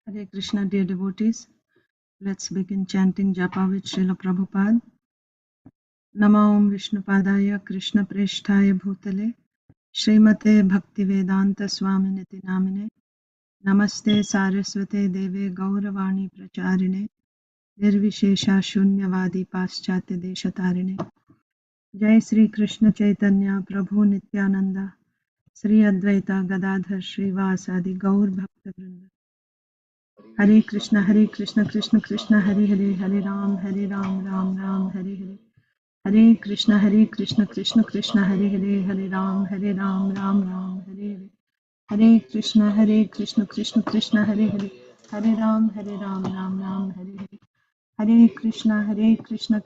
Hare Krishna, dear devotees. Let's begin chanting Japa with Srila Prabhupada. Nama Om Vishnupadaya Krishna Presthaya Bhutale Srimate Bhaktivedanta Swaminiti Namine Namaste Saraswate Deve Gauravani Pracharine Nirvishesha Shunyavadi Paschatya Deshatarine Jai Sri Krishna Chaitanya Prabhu Nityananda Sri Advaita Gadadhar Srivasadi Gaur Bhakta Vrinda Hare Krishna, Krishna Krishna, Hare Hare, Hare Ram, Ram Ram, Hare Hare. Hare Krishna, Krishna Krishna, Hare Hare, Hare Ram, Ram Ram, Hare Hare. Hare Krishna, Krishna Krishna, Hare Hare, Hare Ram, Ram Ram, Hare Hare. Hare Krishna,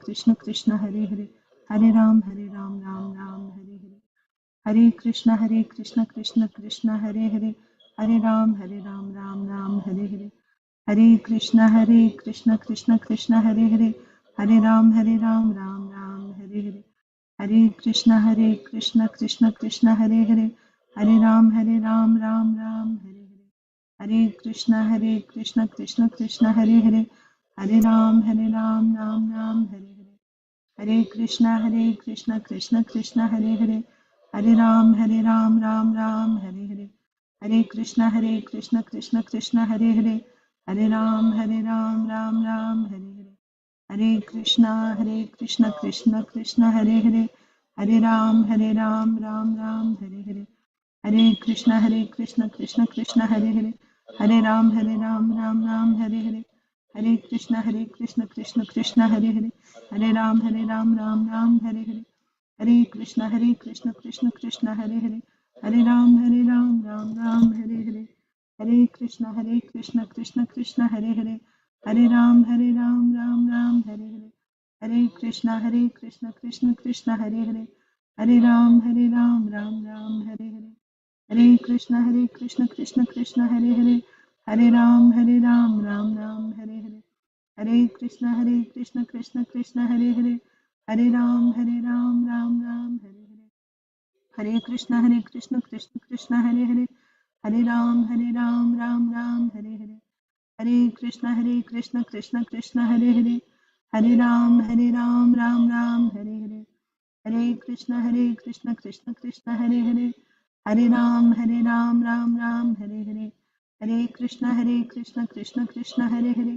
Krishna Krishna, Hare Hare, Hare Ram, Ram Ram, Hare Hare. Hare Krishna, Krishna Krishna, Hare Hare, Hare Ram, Ram Ram, Hare Hare. Hare Krishna, Krishna Krishna, Hare Hare, Hare Ram, Ram Ram, Hare Hare. Hare Krishna, Krishna Krishna, Hare Hare, Hare Ram, Ram Ram, Hare Hare. Hare Krishna, Krishna Krishna, Hare Hare, Hare Ram, Ram Ram, Hare Hare. Hare Krishna, Krishna Krishna, Hare Hare, Hare Ram, Ram Ram, Hare Hare. Hare Krishna, Krishna Krishna, Hare Hare, Hare Ram, Ram Ram, Hare Hare. Hare Krishna, Krishna Krishna, Hare Hare, Hare Ram, Ram Ram, Hare Hare. Hare Krishna, Krishna Krishna, Hare Hare, Hare Ram, Ram Ram, Hare Hare. Hare Krishna, Krishna Krishna, Hare Hare, Hare Ram, Ram Ram, Hare Hare. Hare Krishna, Krishna Krishna, Hare Hare, Hare Ram, Ram Ram, Hare Hare. Hare Krishna, Krishna Krishna, Hare Hare, Hare Ram, Ram Ram, Hare Hare. Hare Krishna, Krishna Krishna, Hare Hare, Hare Ram, Ram Ram, Hare Hare. Hare Krishna, Krishna Krishna, Hare Hare, Hare Ram, Ram Ram, Hare Hare. Hare Krishna, Krishna Krishna, Hare Hare, Hare Ram, Ram Ram, Hare Hare. Hare Krishna, Krishna Krishna, Hare Hare, Hare Ram, Ram Ram, Hare Hare. Hare Krishna, Krishna Krishna, Hare Hare, Hare Ram, Ram Ram, Hare Hare. Hare Krishna, Krishna Krishna, Hare Hare, Hare Ram, Ram Ram, Hare Hare. Hare Krishna, Krishna Krishna, Hare Hare,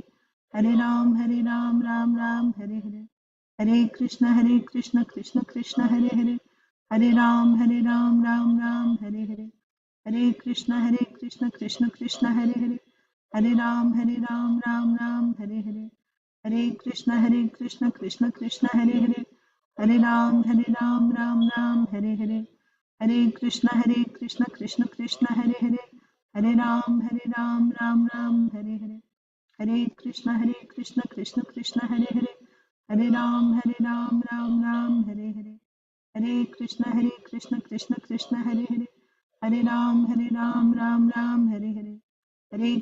Hare Ram, Ram Ram, Hare Hare. Hare Krishna, Krishna Krishna, Hare Hare, Hare Ram, Ram Ram, Hare Hare. Hare Krishna, Krishna Krishna, Hare Hare, Hare Ram, Ram Ram, Hare Hare. Hare Krishna, Krishna Krishna, Hare Hare, Hare Ram, Ram Ram, Hare Hare. Hare Krishna, Krishna Krishna, Hare Hare, Hare Ram, Ram Ram, Hare Hare. Hare Krishna, Krishna Krishna, Hare Hare, Hare Ram, Ram Ram, Hare Hare. Hare Krishna, Krishna Krishna, Hare Hare, Hare Ram, Ram Ram, Hare Hare. Hare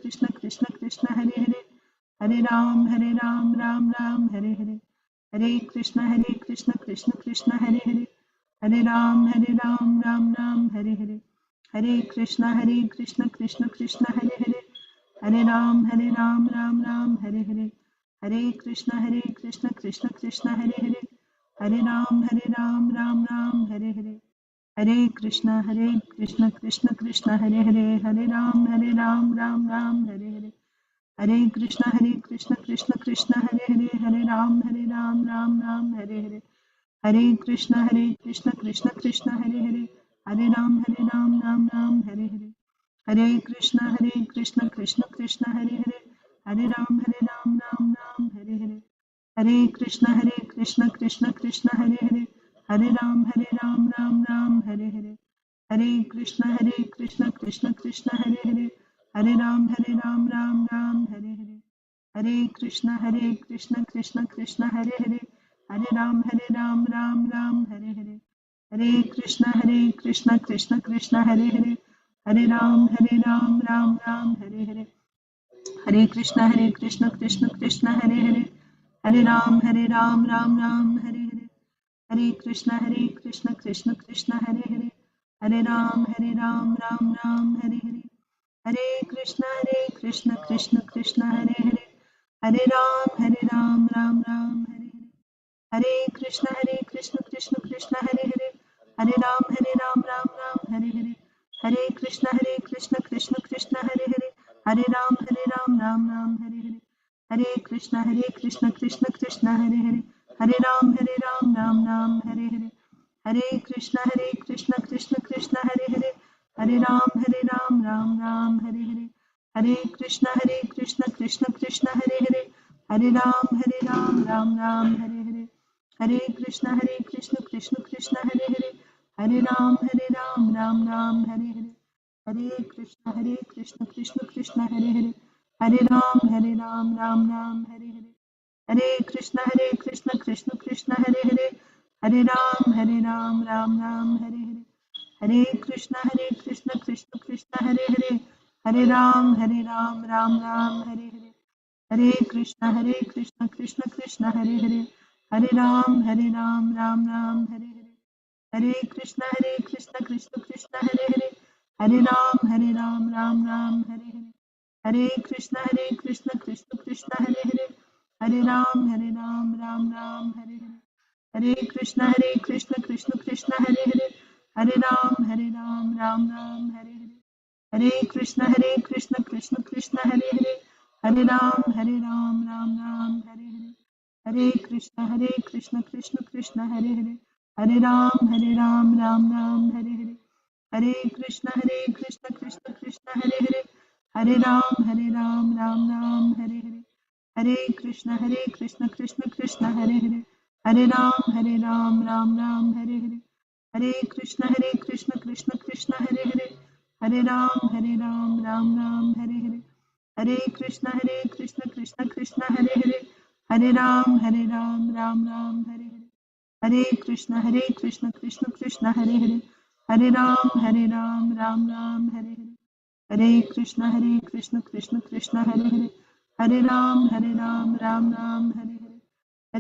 Krishna, Krishna Krishna, Hare Hare, Hare Ram, Ram Ram, Hare Hare. Hare Krishna, Krishna Krishna, Hare Hare, Hare Ram, Ram Ram, Hare Hare. Hare Krishna, Krishna Krishna, Hare Hare, Hare Ram, Ram Ram, Hare Hare. Hare Krishna, Krishna Krishna, Hare Hare, Hare Ram, Ram Ram, Hare Hare. Hare Krishna, Krishna Krishna, Hare Hare, Hare Ram, Ram Ram, Hare Hare. Hare Krishna, Krishna Krishna, Hare Hare, Hare Ram, Ram Ram, Hare Hare. Hare Krishna, Krishna Krishna, Hare Hare, Hare Ram, Ram Ram, Hare Hare. Hare Krishna, Krishna Krishna, Hare Hare, Hare Ram, Ram Ram, Hare Hare. Hare Krishna, Krishna Krishna, Hare Hare, Hare Ram, Ram Ram, Hare Hare. Hare Krishna, Krishna Krishna, Hare Hare, Hare Ram, Ram Ram, Hare Hare. Hare Krishna, Krishna Krishna, Hare Hare, Hare Ram, Ram Ram, Hare Hare. Hare Krishna, Krishna Krishna, Hare Hare, Hare Ram, Ram Ram, Hare Hare. Hare Krishna, Krishna Krishna, Hare Hare, Hare Ram, Ram Ram, Hare Hare. Hare Krishna, Krishna Krishna, Hare Hare, Hare Ram, Ram Ram, Hare Hare. Hare Krishna Krishna Krishna Hare Hare, Hare Ram Ram Ram Hare Hare, Hare Krishna Krishna Krishna Hare Hare, Hare Ram Ram Hare Hare, Hare Krishna Krishna Krishna Hare Hare, Hare Ram Ram Hare Hare, Hare Krishna Krishna Krishna Hare Hare, Hare Ram Ram Hare Hare, Hare Krishna Krishna Krishna Hare Hare, Hare Ram Ram Hare Hare, Hare Krishna Krishna Krishna Hare Hare, Hare Ram Ram Hare Hare, Hare Krishna Krishna Krishna Hare Hare, Hare Ram Ram Hare Hare, Hare Krishna Krishna Krishna Hare Hare, Hare Ram Ram Hare Hare, Hare Krishna Krishna Krishna Hare Hare, Hare Ram Ram Hare Hare, Hare Krishna Krishna Krishna Hare Hare, Hare Ram Ram Hare Hare, Hare Krishna Krishna Krishna Hare Hare, Hare Ram Ram Hare Hare, Hare Krishna Krishna Krishna Hare Hare, Hare Ram Ram Hare Hare, Hare Krishna Krishna Krishna Hare Hare, Hare Ram Ram Hare Hare, Hare Krishna Krishna Krishna Hare Hare, Hare Ram Ram Hare Hare, Hare Krishna Krishna Krishna Hare Hare, Hare Ram Ram Hare Hare, Hare Krishna Krishna Krishna Hare Hare, Hare Ram Ram Hare Hare, Hare Krishna Krishna Krishna Hare Hare, Hare Ram Ram Hare Hare, Hare Krishna Krishna Krishna Hare Hare, Hare Ram Ram Hare Hare, Hare Krishna Krishna Krishna Hare Hare, Hare Ram Ram Hare Hare, Hare Krishna Krishna Krishna Hare Hare, Hare Ram Ram Hare Hare, Hare Krishna Krishna Krishna Hare Hare, Hare Ram Ram Hare Hare, Hare Krishna Krishna Krishna Hare Hare, Hare Ram Ram Hare Hare, Hare Krishna Krishna Krishna Hare Hare, Hare Ram Ram Hare Hare, Hare Krishna Krishna Krishna Hare Hare, Hare Ram Ram Hare Hare, Hare Krishna Krishna Krishna Hare Hare, Hare Ram Ram Hare Hare,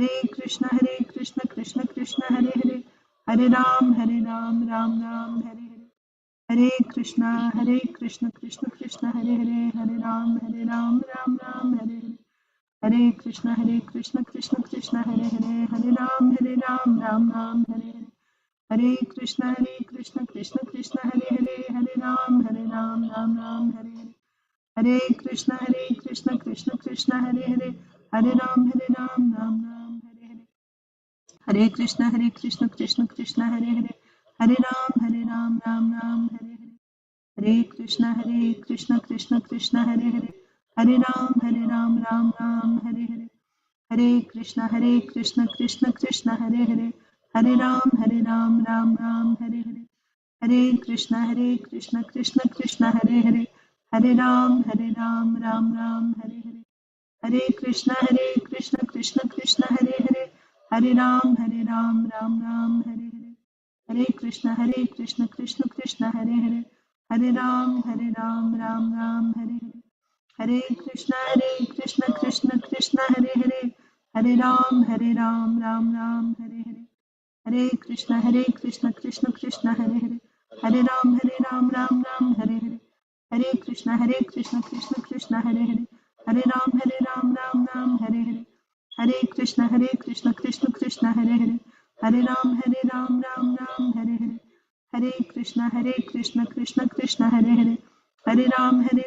Hare Krishna Krishna Krishna Hare Hare, Hare Ram Ram Hare Hare, Hare Krishna Krishna Krishna Hare Hare, Hare Ram Ram Hare Hare, Hare Krishna Krishna Krishna Hare Hare, Hare Ram Ram Hare Hare, Hare Krishna Krishna Krishna Hare Hare, Hare Ram Ram Hare Hare, Hare Krishna Krishna Krishna Hare Hare, Hare Ram Ram Hare Hare, Hare Krishna Krishna Krishna Hare Hare, Hare Ram Ram Hare Hare, Hare Krishna Krishna Krishna Hare Hare, Hare Ram Ram Hare Hare, Hare Krishna Krishna Krishna Hare Hare, Hare Ram Ram Hare Hare, Hare Krishna Krishna Krishna Hare Hare, Hare Ram Ram Hare Hare, Hare Krishna Krishna Krishna Hare Hare, Hare Ram Ram Hare Hare, Hare Krishna Krishna Krishna Hare Hare, Hare Ram Ram Hare Hare, Hare Krishna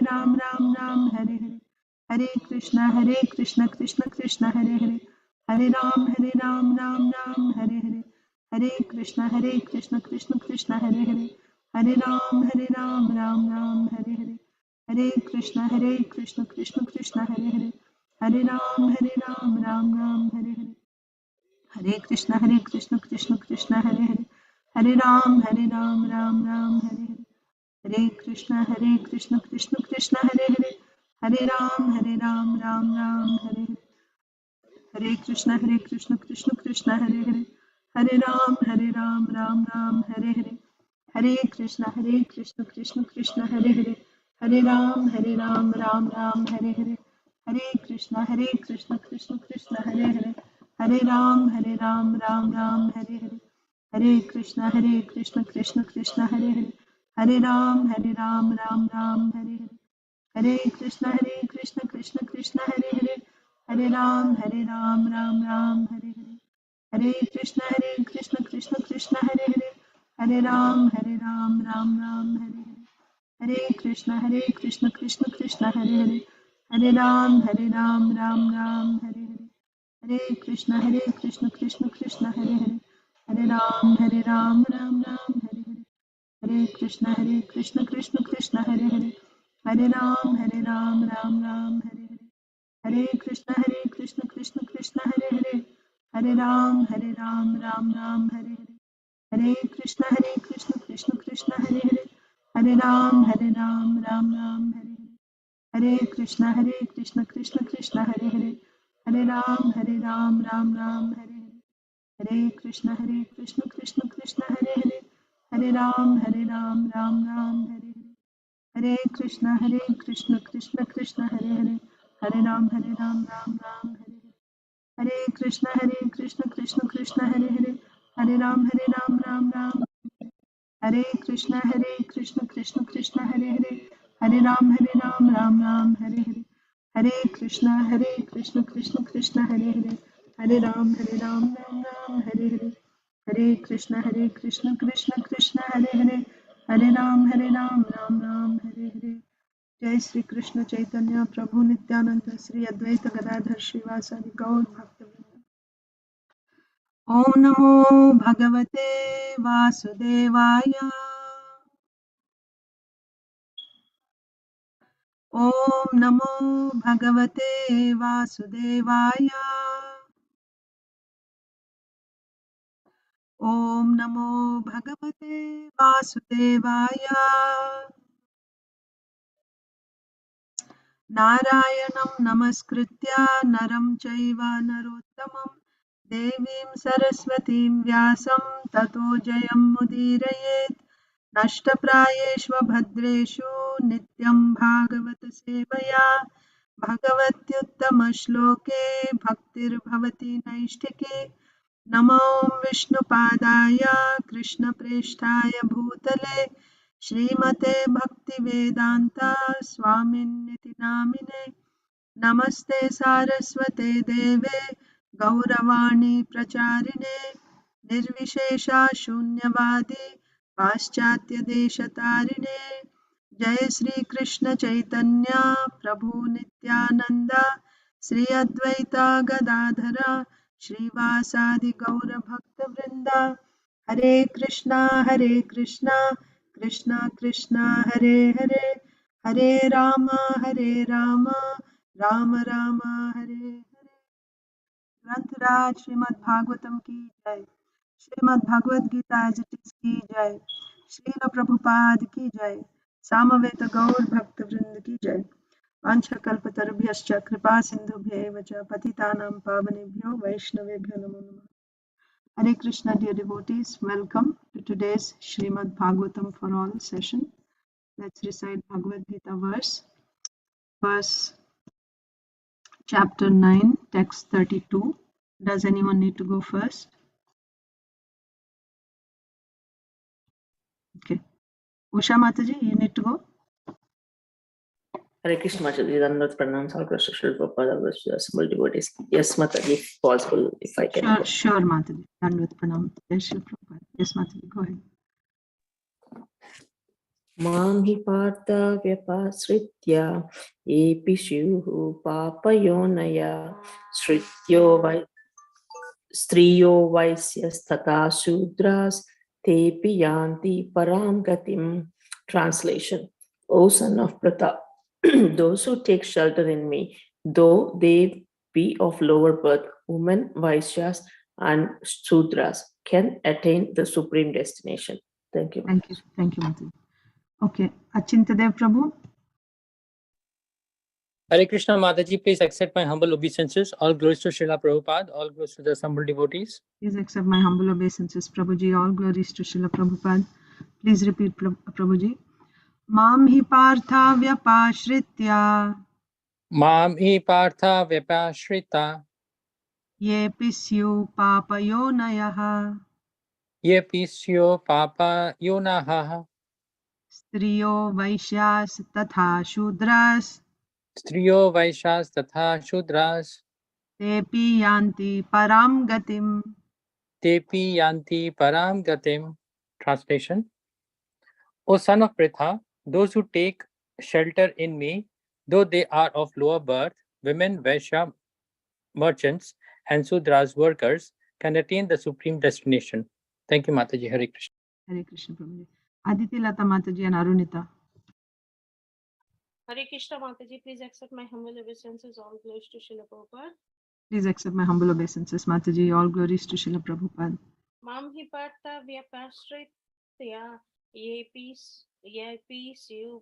Krishna Krishna Hare Hare, Hare Ram Ram Hare Hare, Hare Krishna Krishna Krishna Hare Hare, Hare Ram Ram Hare Hare, Hare Krishna Krishna Krishna Hare Hare, Hare Ram Ram Hare Hare, Hare Krishna Krishna Krishna Hare Hare, Hare Ram Ram Hare Hare, Hare Krishna Krishna Krishna Hare Hare, Hare Ram Ram Hare Hare, Hare Krishna Krishna Krishna Hare Hare, Hare Ram Hare Hare, Hare Krishna Krishna Krishna Hare Hare, Hare Ram Ram Hare Hare, Hare Krishna Krishna Krishna Hare Hare, Hare Ram Ram Hare Hare, Hare Krishna Krishna Krishna Hare Hare, Hare Ram Ram Hare Hare, Hare Krishna Krishna Krishna Hare Hare, Hare Ram Ram Hare Hare, Hare Krishna Krishna Krishna Hare Hare, Hare Ram, Ram Ram, Hare Hare. Hare Krishna, Krishna Krishna, Hare Hare. Hare Ram, Ram Ram, Hare Hare. Hare Krishna, Krishna Krishna, Hare Hare. Hare Ram, Ram Ram, Hare Hare. Hare Krishna, Krishna Krishna, Hare Hare. Hare Ram, Ram Ram, Hare Hare. Hare Krishna, Krishna Krishna, Hare Hare. Hare Ram, Ram Ram, Hare Hare. Hare Krishna, Krishna Krishna, Hare Hare. Hare Ram, Ram Ram, Hare Hare. Hare Krishna, Krishna Krishna, Hare Hare. Hare Ram, Ram Ram, Hare Hare. Hare Krishna, Krishna Krishna, Hare Hare. Hare Ram, Ram Ram, Hare Hare. Hare Krishna, Krishna Krishna, Hare Hare. Hare Ram, Ram Ram, Hare Hare. Hare Krishna, Krishna Krishna, Hare Hare. Hare Ram, Ram Ram, Hare Hare. Hare Krishna, Krishna Krishna, Hare Hare. Hare Ram, Ram Ram, Hare Hare. Hare Krishna, Krishna Krishna, Hare Hare. Hare Ram, Ram Ram, Hare Hare. Hare Krishna, Krishna Krishna, Hare Hare. Hare Ram, Ram Ram. Hare Krishna, Krishna Krishna, Hare Hare. Hare Ram, Ram Ram, Hare Hare. Hare Krishna, Krishna Krishna, Hare Hare. Hare Ram, Ram Ram, Hare Hare. Hare Krishna, Krishna Krishna, Hare Hare. Hare Ram, Ram Ram, Hare Hare. Jai Sri Krishna Chaitanya Prabhu Nityananda Sri Advaita Gadadhar Srivasadi Gaur Bhaktivinoda. Om Namo Bhagavate Vasudevaya. Om Namo Bhagavate Vasudevaya. Om Namo Bhagavate Vasudevaya. Narayanam Namaskritya Naram Chaiva Narottamam Devim Saraswatim Vyasam Tato Jayam Mudirayet Nashtaprayeshva Bhadreshu Nityam Bhagavata Sevaya Bhagavatyuttama Shloke Bhaktir Bhavati Naishtike Namo Vishnupadaya Krishna Presthaya Bhutale Srimate Bhaktivedanta Swaminiti Namine Namaste Saraswate Deve Gauravani Pracharine Nirvishesha Shunyavadi Paschatya Deshatarine Jai Sri Krishna Chaitanya Prabhu Nityananda Sri Advaita Gadadhara Srivasadi Gaura Bhakta Vrinda Hare Krishna, Krishna Krishna, Hare Hare, Hare Rama, Rama Rama, Hare Hare. Grantaraj Srimad Bhagavatam ki jai. Srimad Bhagavad Gita as it is ki jai. Srila Prabhupada ki jai. Samaveta Gaur Bhakta Vrinda ki jai. Vancha kalpatarubhyascha kripa sindhubhya cha patitanam pavanebhyo vaishnavebhyo namo namah. Hare Krishna, dear devotees, welcome to today's Srimad Bhagavatam for All session. Let's recite Bhagavad Gita verse chapter 9, text 32. Does anyone need to go first? Okay. Usha Mataji, you need to go? Hare Krishna Mataji, Dandavat Pranam, all Krishna Srila Prabhupada, assembled devotees. Yes, Mataji, if possible, if I can go. Sure, Mataji. Dandavat Pranam. Yes, Srila Prabhupada. Yes, Mataji, go ahead. Mamhi partha vyapasritya epishuhu papayonaya striyo vaisyas tata shudras tepi yanti param gatim. Translation. O son of Pratap, those who take shelter in me, though they be of lower birth, women, Vaishyas, and Sudras, can attain the supreme destination. Thank you. Thank you, Mataji. Okay, Achintadev Prabhu. Hare Krishna Mataji, please accept my humble obeisances. All glories to Srila Prabhupada, all glories to the assembled devotees. Please accept my humble obeisances, Prabhuji. All glories to Srila Prabhupada. Please repeat, Prabhuji. Mam hi partha vyapashritya Mam hi partha vyapashrita येऽपि स्युः पापयोनयः ये pisyo papa yonaha स्त्रियो वैश्यास् तथा शूद्रास् striyo vaishas tatha shudras तेऽपि यान्ति परां गतिम्। tepi yanti param gatim. Translation: O son of Pritha, those who take shelter in me, though they are of lower birth, women, Vaishya, merchants, and Sudras, workers, can attain the supreme destination. Thank you, Mataji. Hare Krishna. Hare Krishna Prabhuji. Aditi Lata Mataji and Arunita. Hare Krishna Mataji, please accept my humble obeisances. All glories to Srila Prabhupada. Please accept my humble obeisances, Mataji. All glories to Srila Prabhupada. Mam hi parta vyapashritya yepi siu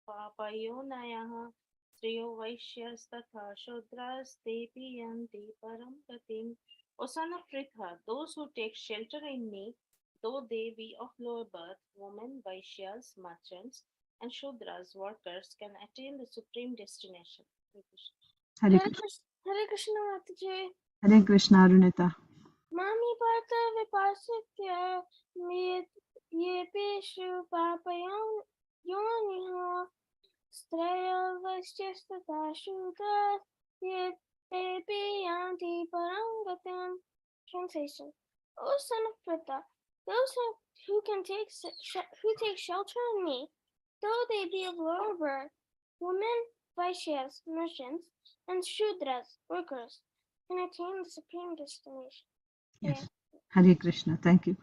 papayo nayaha striyo vaishyas tatha shudras tepi yanti param gatim. O son of Pritha, those who take shelter in me, though they be of lower birth, women, Vaishyas, merchants, and Shudras, workers, can attain the supreme destination. Hare Krishna. Hare Krishna Mataji. Hare Krishna Arunita. Mami Parta Vipasitya Yepishu Papayon Yoniha Straya Vasyastata Shuddha Yepi Yanti Parangatam. Translation: O son of Pritha, those who take shelter in me, though they be of lower birth, women, Vaishyas, merchants, and Shudras, workers, can attain the supreme destination. Yes. Hare Krishna. Thank you.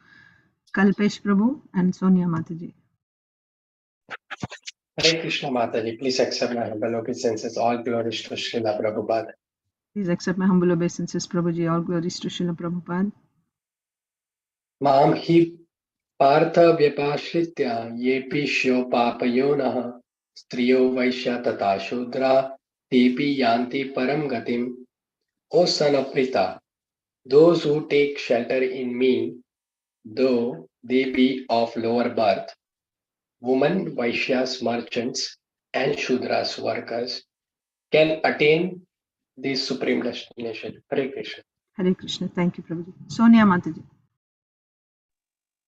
Kalpesh Prabhu and Sonia Mataji. Hare Krishna Mataji, please accept my humble obeisances. All glories to Srila Prabhupada. Please accept my humble obeisances, Prabhuji. All glories to Srila Prabhupada. Mam hi partha vyapashritya yepi shyo papayonah striyo vaishya tata shudra tepi yanti param gatim. O son of Pritha, those who take shelter in me, though they be of lower birth, women, Vaishyas, merchants, and Shudras, workers, can attain the supreme destination. Hare Krishna. Hare Krishna. Thank you, Prabhuji. Sonia Mataji.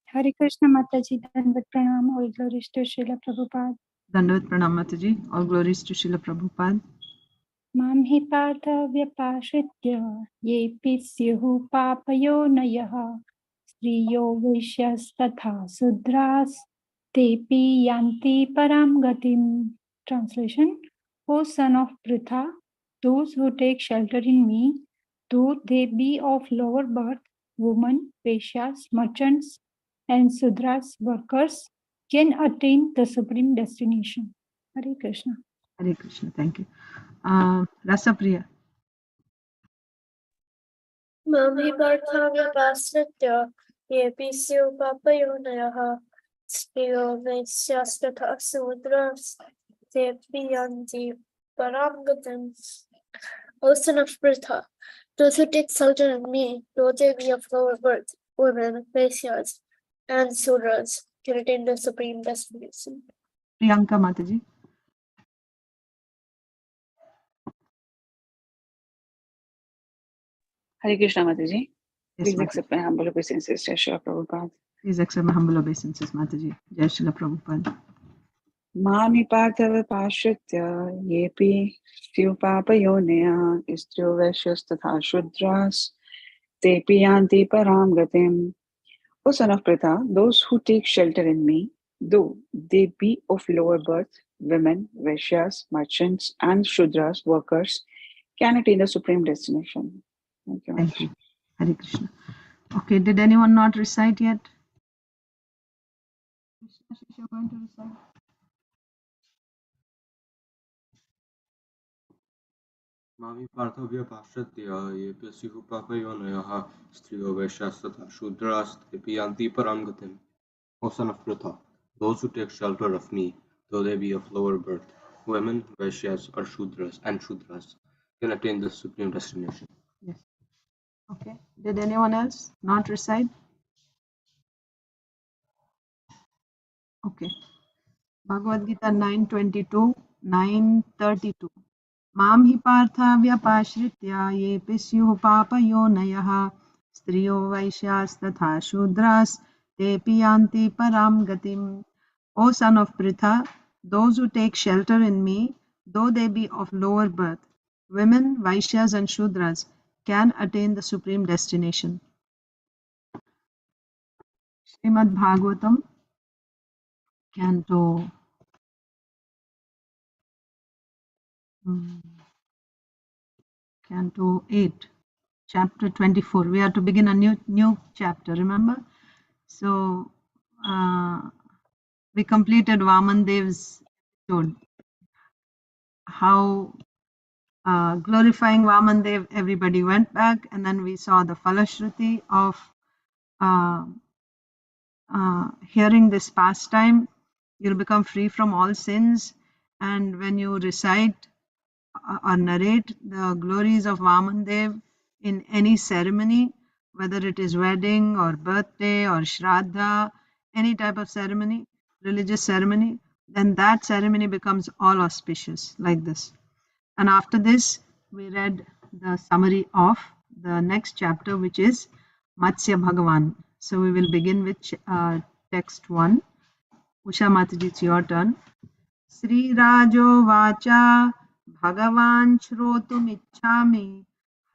Hare Krishna Mataji, Dandavat Pranam, all glories to Srila Prabhupada. Dandavat Pranam Mataji. All glories to Srila Prabhupada. Mam hi partha vyapashritya yepi syuhu papayonayaha striyo vaishyas tatha sudras tepi yanti param gatim. Translation: O son of Pritha, those who take shelter in me, though they be of lower birth, women, Vaishyas, merchants, and Sudras, workers, can attain the supreme destination. Hare Krishna. Hare Krishna. Thank you. Rasapriya. Mami Partha Vyapasritya Yepi Syu Papayonayaha Striyo Vaisyastata Sudras Tepi Yanti Paramgatam. O son of Pritha, those who take shelter in me, though they be of lower birth, women, Vaisyas, and Sudras, can attain the supreme destination. Priyanka Mataji. Hare Krishna Mataji. Yes, Please accept my humble obeisances to Srila Prabhupada. Please accept my humble obeisances, Mataji. Jai Srila Prabhupada. Mami partha vipashritya yepi syu papayoneya striyo vaishyas tatha shudras tepi yanti param gatim. O son of Pritha, those who take shelter in me, though they be of lower birth, women, Vaishyas, merchants, and Shudras, workers, can attain the supreme destination. Thank you. Thank you. Hare Krishna. Okay, did anyone not recite yet? Krishna, you're going to recite. Mami parthavya pashatya yepi syuhu papayonayaha striyo vaishyastata shudras tepi yanti param gatim. O son of Pritha, those who take shelter of me, though they be of lower birth, women, Vaishyas, or Shudras, can attain the supreme destination. Yes. Okay. Did anyone else not recite? Okay. Bhagavad Gita 9:22, 9:32. मां हि पार्था व्यपाश्रित्य येऽपि स्युः पापयोनयः स्त्रियो वैश्यास्तथा शूद्रास् तेऽपि यान्ति paraं gatim. O son of Pritha, those who take shelter in me, though they be of lower birth, women, Vaishyas and Shudras, can attain the supreme destination. Srimad Bhagavatam, Canto 8, Chapter 24. We are to begin a new chapter, remember? So, we completed Vaman Dev's episode. How glorifying Vaman Dev, everybody went back, and then we saw the Falashruti of hearing this pastime. You'll become free from all sins, and when you recite or narrate the glories of Vaman Dev in any ceremony, whether it is wedding or birthday or shraddha, any type of ceremony, religious ceremony, then that ceremony becomes all auspicious like this. And after this, we read the summary of the next chapter, which is Matsya Bhagavan. So we will begin with text 1. Usha Mataji, it's your turn. Sri Rajo Vacha Bhagavan Shrotumichhami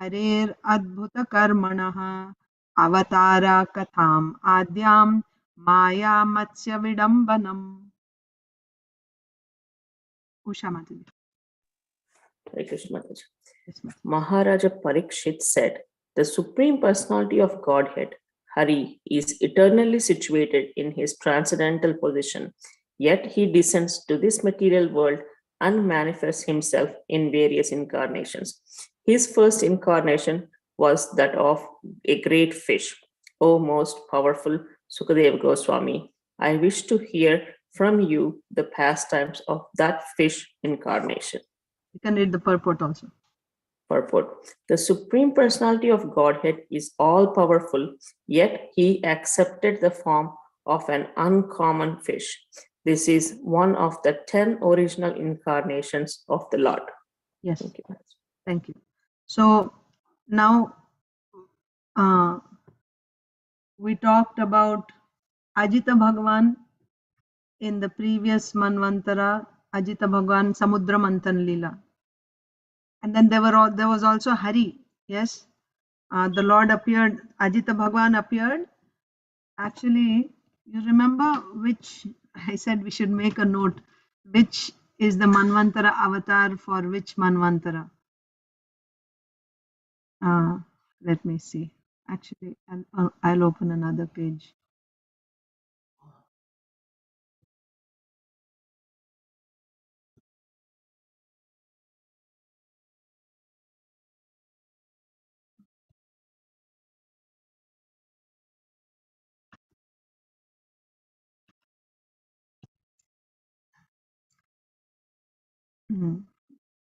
Harer Adbhuta Karmanaha Avatara Katham Adyam Maya Matsya Vidambanam. Usha Mataji. Hare Krishna Mataji. Yes, Mataji. Maharaja Parikshit said, the Supreme Personality of Godhead, Hari, is eternally situated in his transcendental position, yet he descends to this material world and manifests himself in various incarnations. His first incarnation was that of a great fish. O most powerful Sukadeva Goswami, I wish to hear from you the pastimes of that fish incarnation. You can read the purport also. Purport. The Supreme Personality of Godhead is all-powerful, yet he accepted the form of an uncommon fish. This is one of the 10 original incarnations of the Lord. Yes. Thank you. Thank you. So now we talked about Ajita Bhagavan in the previous Manvantara, Ajita Bhagavan Samudra Manthan Lila. And then there was also Hari. Yes. The Lord appeared, Ajita Bhagavan appeared. Actually, you remember which, I said we should make a note, which is the Manvantara avatar for which Manvantara? Let me see. Actually, I'll open another page.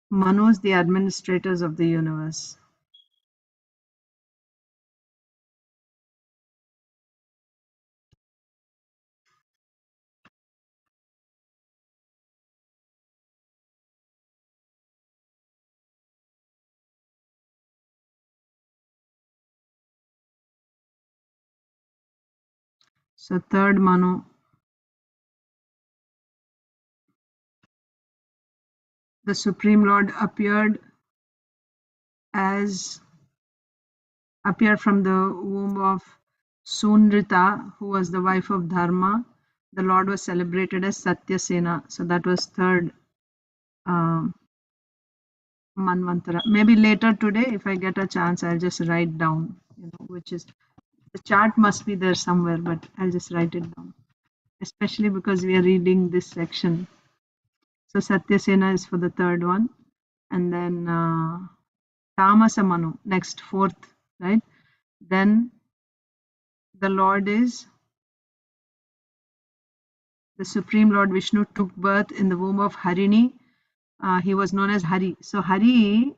Manus, the administrators of the universe. So third Manu, the Supreme Lord appeared from the womb of Sunrita, who was the wife of Dharma. The Lord was celebrated as Satyasena. So that was third Manvantara. Maybe later today, if I get a chance, I'll just write down, which is, the chart must be there somewhere, but I'll just write it down, especially because we are reading this section. So Satyasena is for the third one. And then Tamasa Manu, next, fourth, right? Then the Lord is, the Supreme Lord Vishnu took birth in the womb of Harini. He was known as Hari. So Hari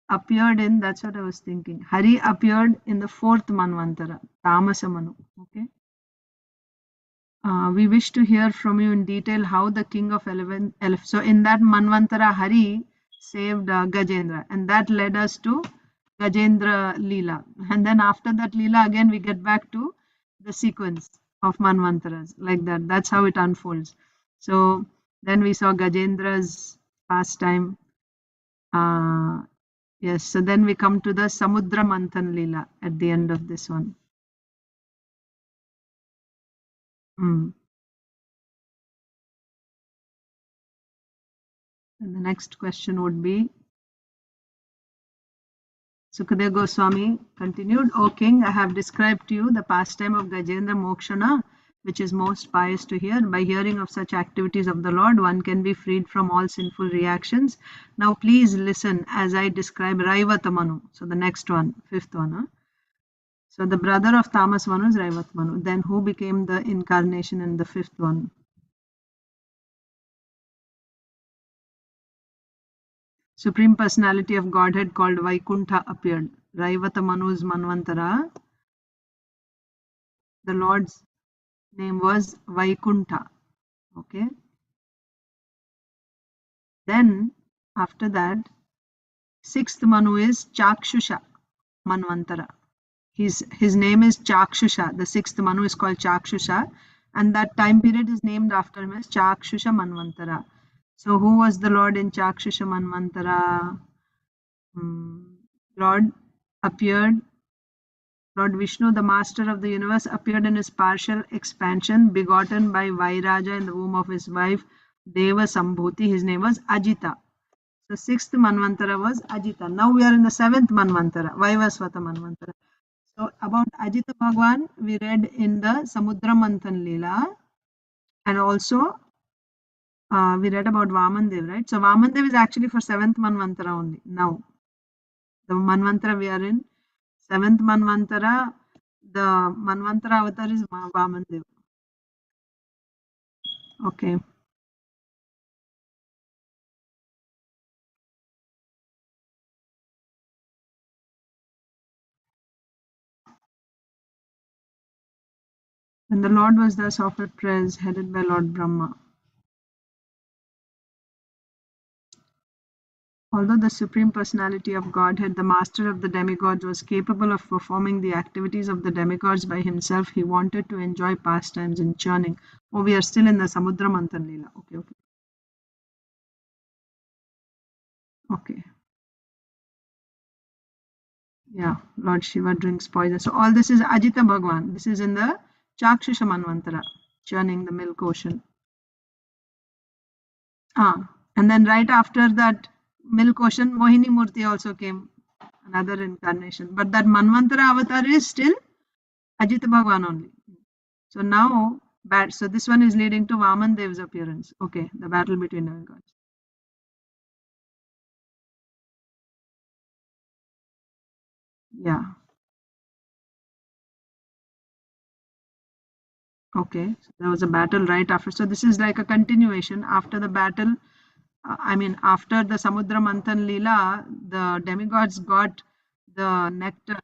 appeared in, that's what I was thinking. Hari appeared in the fourth Manvantara, Tamasa Manu. Okay. We wish to hear from you in detail how the king of 11. So in that Manvantara, Hari saved Gajendra, and that led us to Gajendra Leela. And then after that Leela, again we get back to the sequence of Manvantaras, like that. That's how it unfolds. So then we saw Gajendra's pastime. Yes, so then we come to the Samudra Manthan Leela at the end of this one. And the next question would be, Sukadeva Goswami continued, O king, I have described to you the pastime of Gajendra Mokshana, which is most pious to hear. By hearing of such activities of the Lord, one can be freed from all sinful reactions. Now please listen as I describe Raivata Manu. So the next one, fifth one. So the brother of Tamas Manu is Raivata Manu. Then who became the incarnation in the fifth one? Supreme Personality of Godhead called Vaikuntha appeared. Raivata Manu's Manvantara. The Lord's name was Vaikuntha. Okay. Then after that, sixth Manu is Chakshusha Manvantara. His name is Chakshusha. The sixth Manu is called Chakshusha, and that time period is named after him as Chakshusha Manvantara. So who was the Lord in Chakshusha Manvantara? Lord Vishnu, the master of the universe, appeared in his partial expansion, begotten by Vairaja in the womb of his wife Deva Sambhuti. His name was Ajita. So sixth Manvantara was Ajita. Now we are in the seventh Manvantara, Vaivasvata Manvantara. So about Ajita Bhagwan, we read in the Samudra Manthan Leela, and also we read about Vamandev, right? So Vamandev is actually for seventh Manvantara only. Now, the Manvantara we are in, seventh Manvantara, the Manvantara avatar is Vamandev. Okay. When the Lord was thus offered prayers headed by Lord Brahma. Although the Supreme Personality of Godhead, the master of the demigods, was capable of performing the activities of the demigods by himself, he wanted to enjoy pastimes in churning. Oh, we are still in the Samudra Manthan Leela. Okay. Yeah, Lord Shiva drinks poison. So all this is Ajita Bhagwan. This is in the Chakshusha Manvantara, churning the milk ocean. And then right after that milk ocean, Mohini Murti also came, another incarnation. But that Manvantara avatar is still Ajita Bhagwan only. So now, so this one is leading to Vaman Dev's appearance. Okay, the battle between the gods. Yeah. Okay, so there was a battle right after. So this is like a continuation after the battle. After the Samudra Manthan Leela, the demigods got the nectar,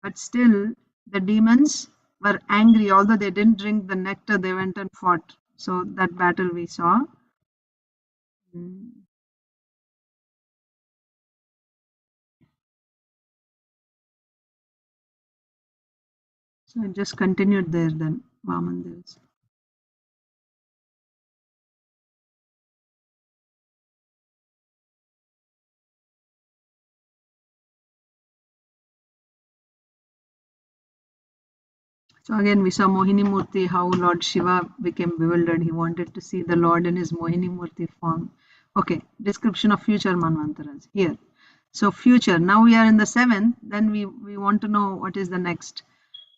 but still the demons were angry. Although they didn't drink the nectar, they went and fought. So that battle we saw. So it just continued there then, Vaman Devs. So again, we saw Mohini Murti, how Lord Shiva became bewildered. He wanted to see the Lord in his Mohini Murti form. Okay, description of future Manvantaras here. So future, now we are in the seventh, then we want to know what is the next.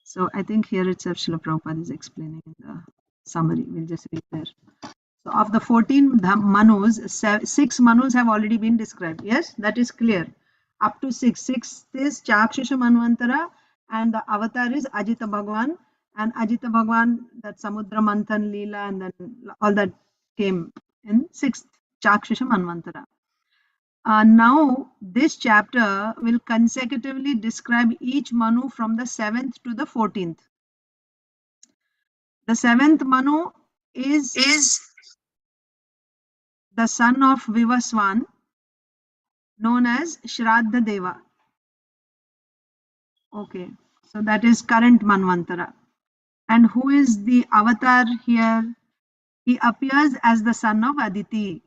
So I think here itself Srila Prabhupada is explaining in the summary. We'll just read there. So of the 14 Manus, 6 Manus have already been described. Yes, that is clear. Up to 6. 6th is Chakshusha Manvantara, and the avatar is Ajita Bhagwan. And Ajita Bhagwan, that Samudra Manthan Leela, and then all that came in 6th Chakshusha Manvantara. Now, this chapter will consecutively describe each Manu from the 7th to the 14th. The 7th Manu is the son of Vivaswan, known as Shraddha Deva. Okay, so that is current Manvantara. And who is the avatar here? He appears as the son of Aditi.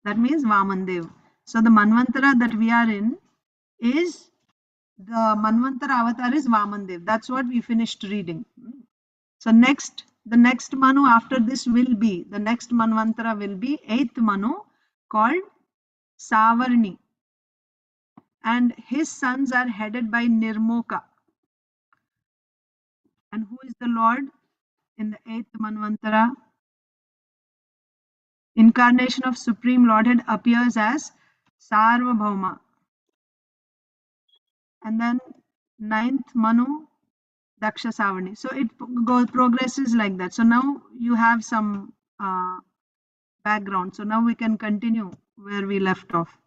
That means Vamandev. So the Manvantara that we are in is the Manvantara avatar is Vamandev. That's what we finished reading. So the next Manu after this will be, the next Manvantara will be 8th Manu called Savarni. And his sons are headed by Nirmoka. And who is the Lord in the 8th Manvantara? Incarnation of Supreme Lordhead appears as Sarvabhauma. And then 9th Manu, Daksha Savarni. So it progresses like that. So now you have some background. So now we can continue where we left off.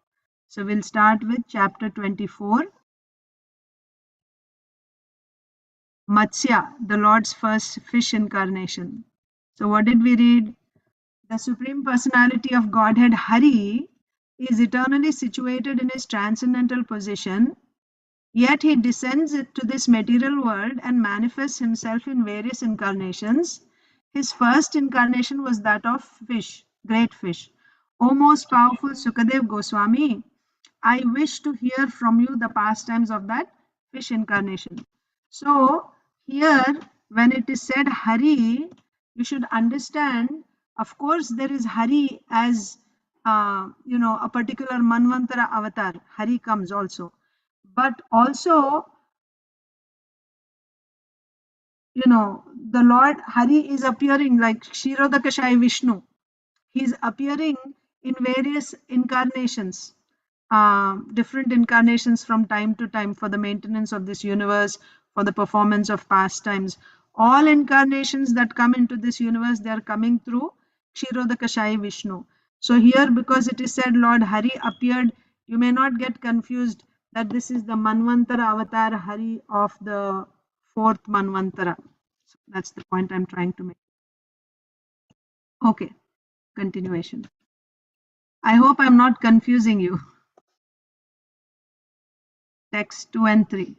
So we'll start with chapter 24. Matsya, the Lord's first fish incarnation. So what did we read? The Supreme Personality of Godhead Hari is eternally situated in his transcendental position, yet he descends to this material world and manifests himself in various incarnations. His first incarnation was that of fish, great fish. O most powerful Sukadev Goswami, I wish to hear from you the pastimes of that fish incarnation. So here when it is said Hari, you should understand, of course there is Hari as a particular Manvantara avatar. Hari comes also. But also, the Lord Hari is appearing like Kshirodakashai Vishnu. He is appearing in various incarnations, different incarnations from time to time for the maintenance of this universe, for the performance of pastimes. All incarnations that come into this universe, they are coming through Kshirodakashai Vishnu. So here, because it is said Lord Hari appeared, you may not get confused that this is the Manvantara avatar Hari of the 4th Manvantara. So that's the point I'm trying to make. Okay, continuation. I hope I'm not confusing you. Text 2 and 3.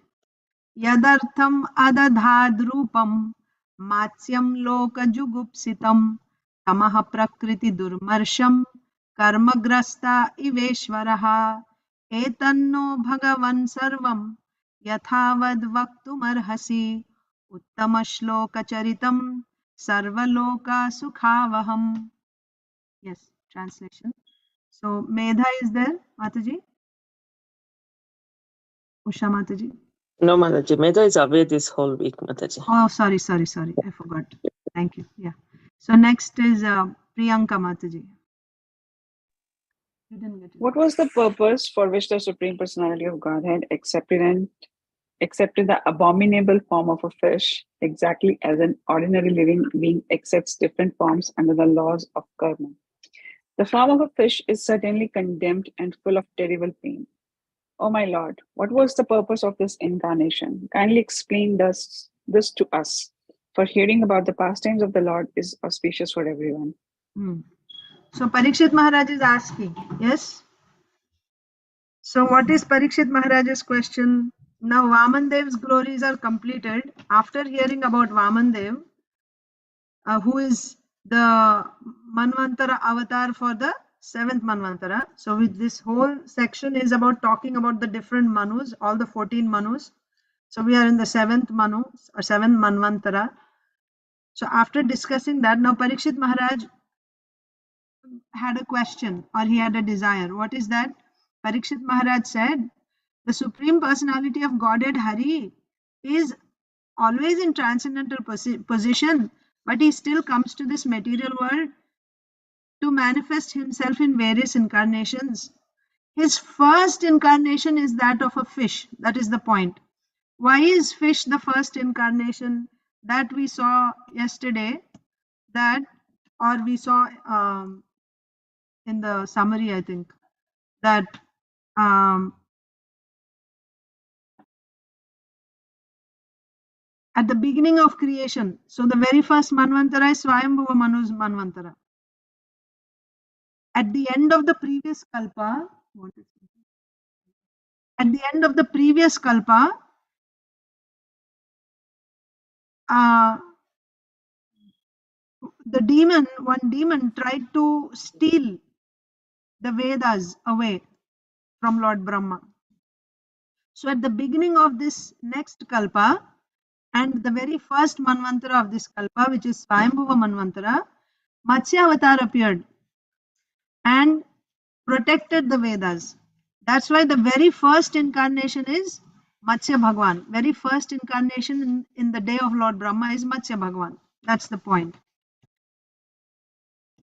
Yadartham adadhadrupam matsyam lokajugupsitam tamaha prakriti durmarsham karmagrasta iveshvaraha etanno bhagavan sarvam yathavad vaktumarhasi uttama shloka charitam sarvaloka sukhavaham. Yes, translation. So Medha is there, Mataji? Usha Mataji? No, Mataji. Medha is away this whole week, Mataji. Oh, sorry. I forgot. Thank you. Yeah. So next is Priyanka Mataji. You didn't get it. What was the purpose for which the Supreme Personality of Godhead accepted the abominable form of a fish, exactly as an ordinary living being accepts different forms under the laws of karma? The form of a fish is certainly condemned and full of terrible pain. Oh my Lord, what was the purpose of this incarnation? Kindly explain this to us. For hearing about the pastimes of the Lord is auspicious for everyone. So Parikshit Maharaj is asking, yes? So what is Parikshit Maharaj's question? Now Vamandev's glories are completed. After hearing about Vamandev, who is the Manvantara avatar for the 7th Manvantara. So with this whole section is about talking about the different Manus, all the 14 Manus. So we are in the 7th Manu or 7th Manvantara. So after discussing that, now Parikshit Maharaj had a question or he had a desire. What is that? Parikshit Maharaj said, the Supreme Personality of Godhead Hari is always in transcendental position, but he still comes to this material world to manifest himself in various incarnations. His first incarnation is that of a fish. That is the point. Why is fish the first incarnation? That we saw yesterday, or we saw in the summary, I think, that at the beginning of creation, so the very first Manvantara is Swayambhuva Manu's Manvantara. At the end of the previous Kalpa, At the end of the previous kalpa, one demon tried to steal the Vedas away from Lord Brahma. So at the beginning of this next kalpa, and the very first manvantara of this kalpa, which is Swayambhuva manvantara, Matsya avatar appeared and protected the Vedas. That's why the very first incarnation is Matsya Bhagwan. Very first incarnation in the day of Lord Brahma is Matsya Bhagwan. That's the point.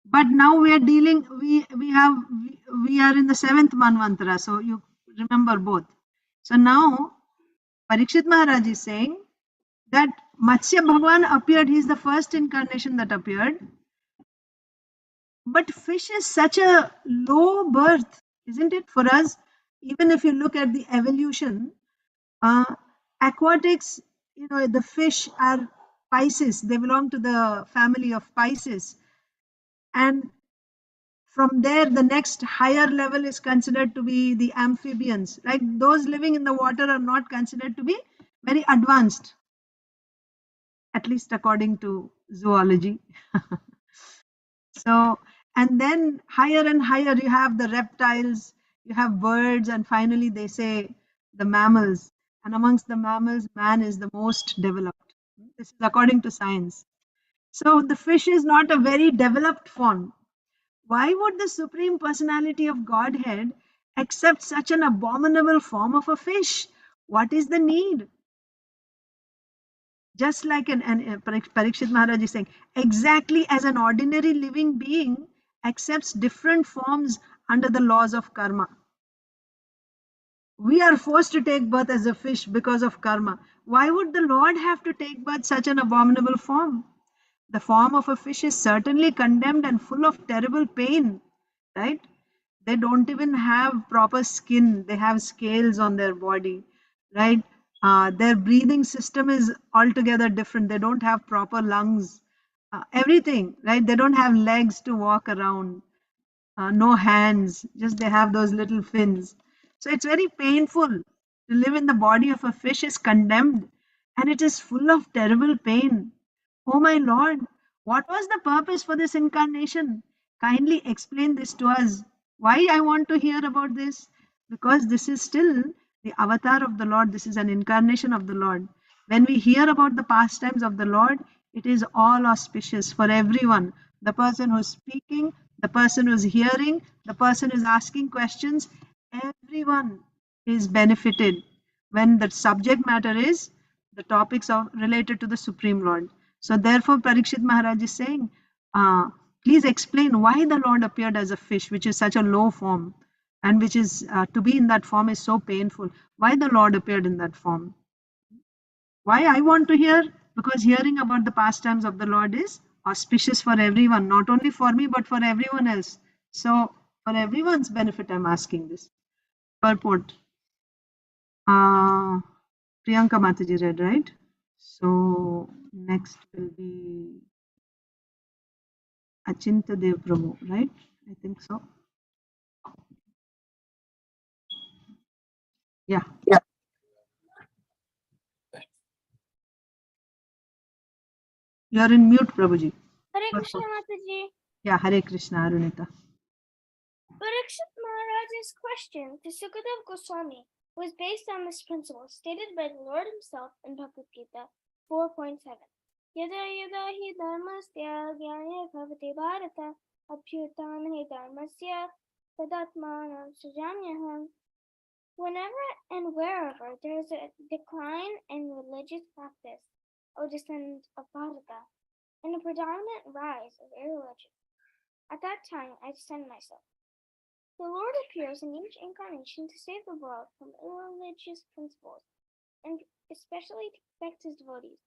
But now we are dealing, we are in the 7th manvantara, so you remember both. So now Parikshit Maharaj is saying that Matsya Bhagwan appeared, he is the first incarnation that appeared. But fish is such a low birth, isn't it, for us? Even if you look at the evolution, aquatics, the fish are Pisces, they belong to the family of Pisces. And from there, the next higher level is considered to be the amphibians. Like those living in the water are not considered to be very advanced, at least according to zoology. So, and then higher and higher, you have the reptiles, you have birds, and finally they say the mammals. And amongst the mammals, man is the most developed. This is according to science. So the fish is not a very developed form. Why would the Supreme Personality of Godhead accept such an abominable form of a fish? What is the need? Just like Parikshit Maharaj is saying, exactly as an ordinary living being accepts different forms under the laws of karma. We are forced to take birth as a fish because of karma. Why would the Lord have to take birth such an abominable form? The form of a fish is certainly condemned and full of terrible pain, right? They don't even have proper skin. They have scales on their body, right? Their breathing system is altogether different. They don't have proper lungs, everything, right? They don't have legs to walk around, no hands, just they have those little fins. So it's very painful to live in the body of a fish is condemned, and it is full of terrible pain. Oh my Lord, what was the purpose for this incarnation? Kindly explain this to us. Why I want to hear about this? Because this is still the avatar of the Lord. This is an incarnation of the Lord. When we hear about the pastimes of the Lord, it is all auspicious for everyone. The person who's speaking, the person who's hearing, the person who's asking questions, everyone is benefited when the subject matter is the topics of related to the Supreme Lord. So therefore, Parikshit Maharaj is saying, please explain why the Lord appeared as a fish, which is such a low form, and which is to be in that form is so painful. Why the Lord appeared in that form? Why I want to hear? Because hearing about the pastimes of the Lord is auspicious for everyone, not only for me, but for everyone else. So for everyone's benefit, I'm asking this. Purport. Priyanka Mataji read, right? So next will be Achinta Dev Prabhu, right? I think so. Yeah. You are in mute, Prabhuji. Hare Krishna Mataji. Yeah, Hare Krishna, Arunita. Parikshit Maharaj's question to Sukadeva Goswami was based on this principle stated by the Lord himself in Bhagavad Gita 4.7. Yada yada hi dharmasya gyane bhavate bharata abhyutan hi dharmasya tadatmanam sujanyaham. Whenever and wherever there is a decline in religious practice, O descendant of Bharata, and a predominant rise of irreligion, at that time I descend myself. The Lord appears in each incarnation to save the world from irreligious principles, and especially to protect his devotees.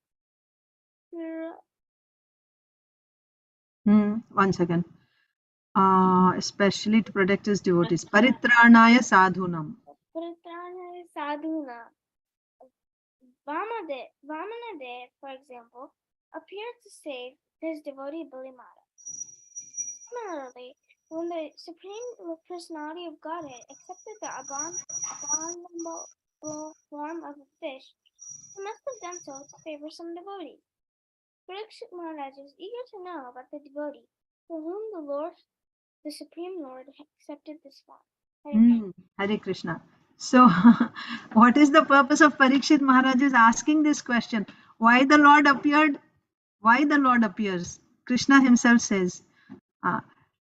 1 second. Especially to protect his devotees. Paritranaya sadhunam. Paritranaya sadhuna. Vamanadev, for example, appeared to save his devotee Balimara. Similarly, the when the Supreme Personality of Godhead accepted the abominable form of a fish, he must have done so to favor some devotee. Parikshit Maharaj is eager to know about the devotee for whom the Supreme Lord, accepted this form. Hare Krishna. So, what is the purpose of Parikshit Maharaj is asking this question? Why the Lord appeared? Why the Lord appears? Krishna himself says,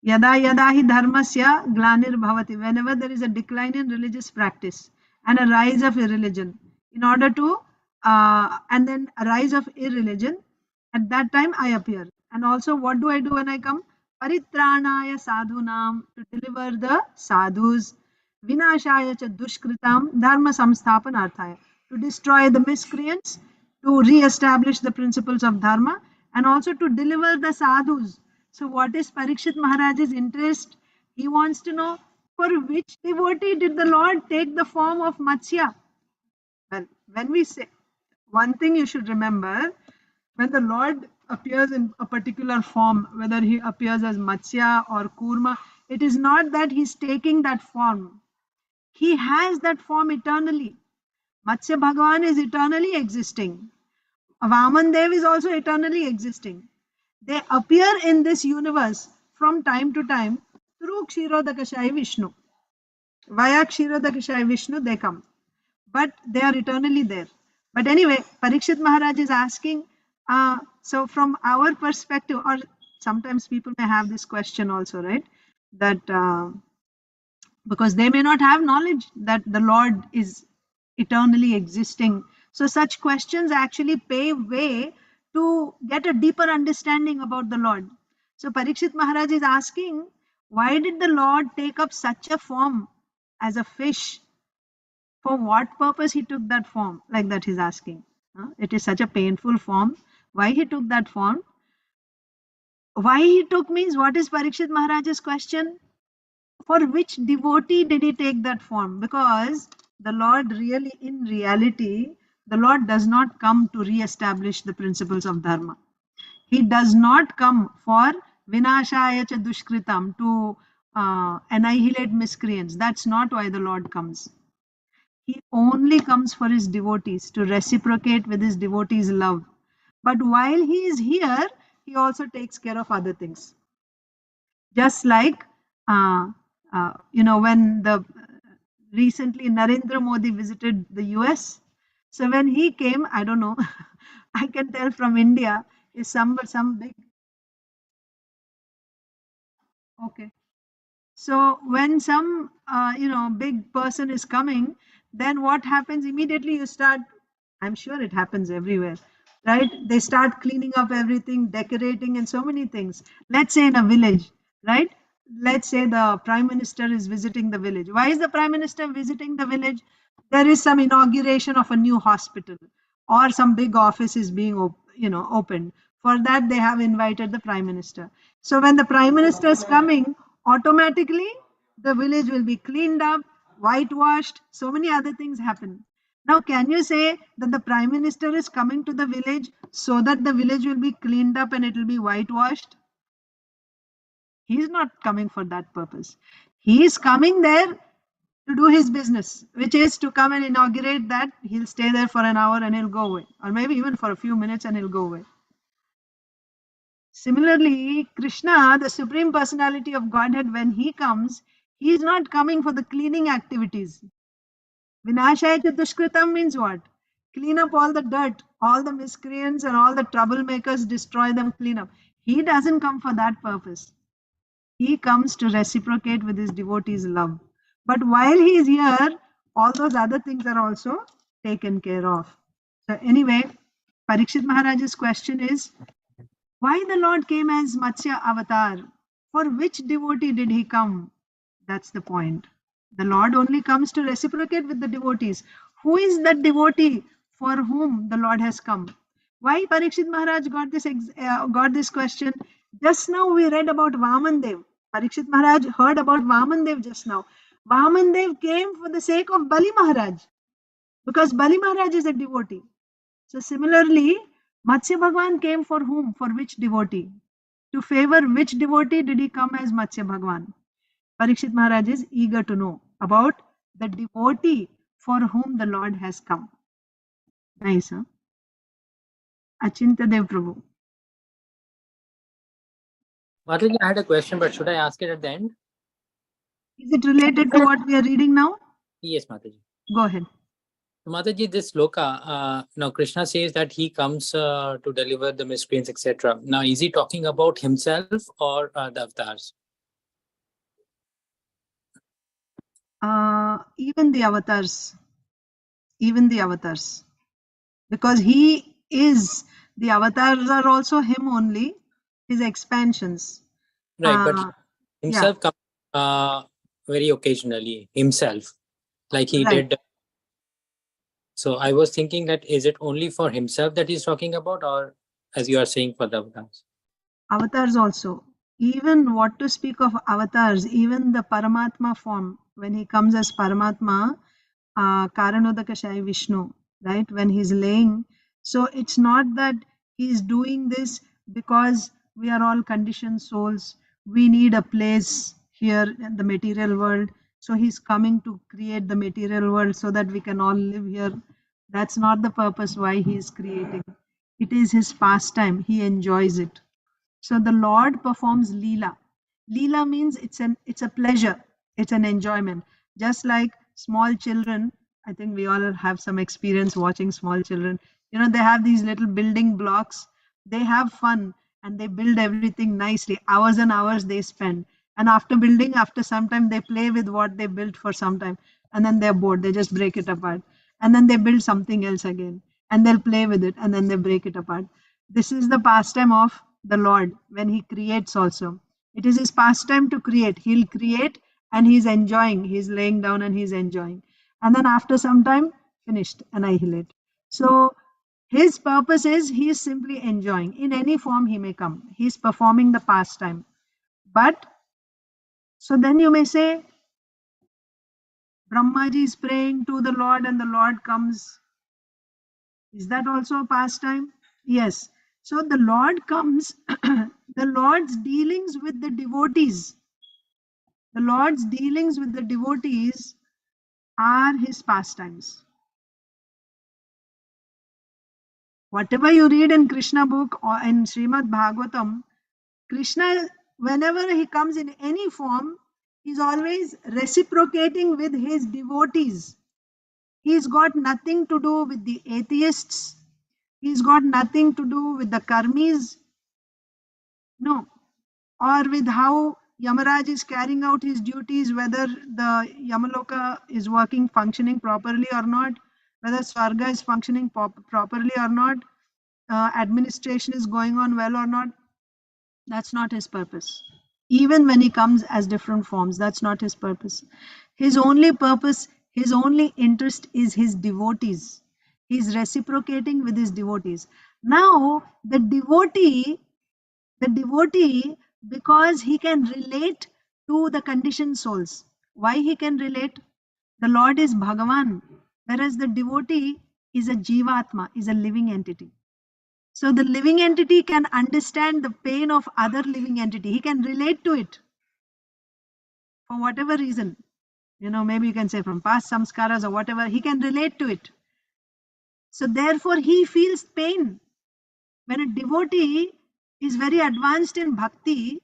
Yada yada hi dharmasya glanir bhavati. Whenever there is a decline in religious practice and a rise of irreligion, in order to, and then a rise of irreligion, at that time I appear. And also, what do I do when I come? Paritranaya sadhunam, to deliver the sadhus, vinashaya cha dushkritam, dharma samsthapanarthaya, to destroy the miscreants, to re-establish the principles of dharma, and also to deliver the sadhus. So what is Parikshit Maharaj's interest? He wants to know, for which devotee did the Lord take the form of Matsya? Well, when we say, one thing you should remember, when the Lord appears in a particular form, whether he appears as Matsya or Kurma, it is not that he's taking that form. He has that form eternally. Matsya Bhagavan is eternally existing. Vaman Dev is also eternally existing. They appear in this universe from time to time through Kshirodakashayi Vishnu. Via Kshirodakashayi Vishnu they come. But they are eternally there. But anyway, Parikshit Maharaj is asking, so from our perspective, or sometimes people may have this question also, right? That because they may not have knowledge that the Lord is eternally existing. So such questions actually pave way to get a deeper understanding about the Lord. So Parikshit Maharaj is asking, why did the Lord take up such a form as a fish? For what purpose he took that form? Like that he's asking. It is such a painful form. Why he took that form? Why he took means, what is Parikshit Maharaj's question? For which devotee did he take that form? Because the Lord really, in reality, the Lord does not come to re-establish the principles of Dharma. He does not come for vinashaya cha dushkritam, to annihilate miscreants. That's not why the Lord comes. He only comes for his devotees, to reciprocate with his devotees' love. But while he is here, he also takes care of other things. Just like, when recently Narendra Modi visited the US. So when he came, I don't know, I can tell from India, is some big, okay. So when some, big person is coming, then what happens? Immediately you start, I'm sure it happens everywhere, right? They start cleaning up everything, decorating, and so many things. Let's say in a village, right? Let's say the Prime Minister is visiting the village. Why is the Prime Minister visiting the village? There is some inauguration of a new hospital, or some big office is being opened. For that, they have invited the Prime Minister. So when the Prime Minister is coming, automatically the village will be cleaned up, whitewashed, so many other things happen. Now, can you say that the Prime Minister is coming to the village so that the village will be cleaned up and it will be whitewashed? He is not coming for that purpose. He is coming there to do his business, which is to come and inaugurate that. He'll stay there for an hour and he'll go away, or maybe even for a few minutes and he'll go away. Similarly, Krishna, the Supreme Personality of Godhead, when he comes, he is not coming for the cleaning activities. Vinashaya Dushkritam means what? Clean up all the dirt, all the miscreants and all the troublemakers, destroy them, clean up. He doesn't come for that purpose. He comes to reciprocate with his devotees' love. But while he is here, all those other things are also taken care of. So anyway, Parikshit Maharaj's question is, why the Lord came as Matsya avatar? For which devotee did he come? That's the point. The Lord only comes to reciprocate with the devotees. Who is that devotee for whom the Lord has come? Why Parikshit Maharaj got this question? Just now we read about Vaman Dev. Parikshit Maharaj heard about Vaman Dev just now. Vaman Dev came for the sake of Bali Maharaj, because Bali Maharaj is a devotee. So similarly, Matsya Bhagavan came for whom? For which devotee? To favor which devotee did he come as Matsya Bhagavan? Parikshit Maharaj is eager to know about the devotee for whom the Lord has come. Nice, huh? Achinta Dev Prabhu. Mataji, I had a question, but should I ask it at the end? Is it related to what we are reading now? Yes, Mataji. Go ahead. Mataji, this sloka, now Krishna says that he comes to deliver the miscreants, etc. Now, is he talking about himself or the avatars? Even the avatars. Even the avatars. Because he is, the avatars are also him only, his expansions. Right, but himself yeah. comes very occasionally, himself, like he Right. did. So I was thinking that is it only for himself that he's talking about, or as you are saying for the avatars? Avatars also. Even what to speak of avatars, even the Paramatma form, when he comes as Paramatma, Karanodakashai Vishnu, right? When he's laying. So it's not that he's doing this because we are all conditioned souls. We need a place here in the material world. So he's coming to create the material world so that we can all live here. That's not the purpose why he is creating. It is his pastime. He enjoys it. So the Lord performs Leela. Leela means it's a pleasure, it's an enjoyment. Just like small children, I think we all have some experience watching small children. You know, they have these little building blocks, they have fun and they build everything nicely. Hours and hours they spend. And after building, after some time, they play with what they built for some time. And then they're bored, they just break it apart. And then they build something else again. And they'll play with it and then they break it apart. This is the pastime of the Lord when he creates also. It is his pastime to create. He'll create and he's enjoying. He's laying down and he's enjoying. And then after some time, finished, annihilate. So his purpose is he is simply enjoying. In any form he may come. He's performing the pastime. But, so then you may say, Brahmaji is praying to the Lord and the Lord comes. Is that also a pastime? Yes. So the Lord comes, the Lord's dealings with the devotees, the Lord's dealings with the devotees are his pastimes. Whatever you read in Krishna book or in Srimad Bhagavatam, Krishna, whenever he comes in any form, he's always reciprocating with his devotees. He's got nothing to do with the atheists. He's got nothing to do with the karmis. No. Or with how Yamaraj is carrying out his duties, whether the Yamaloka is working, functioning properly or not, whether Swarga is functioning properly or not, administration is going on well or not. That's not his purpose. Even when he comes as different forms, that's not his purpose. His only purpose, his only interest is his devotees. He's reciprocating with his devotees. Now, the devotee, because he can relate to the conditioned souls. Why he can relate? The Lord is Bhagavan, whereas the devotee is a Jivatma, is a living entity. So the living entity can understand the pain of other living entity. He can relate to it for whatever reason. You know, maybe you can say from past samskaras or whatever, he can relate to it. So therefore he feels pain. When a devotee is very advanced in bhakti,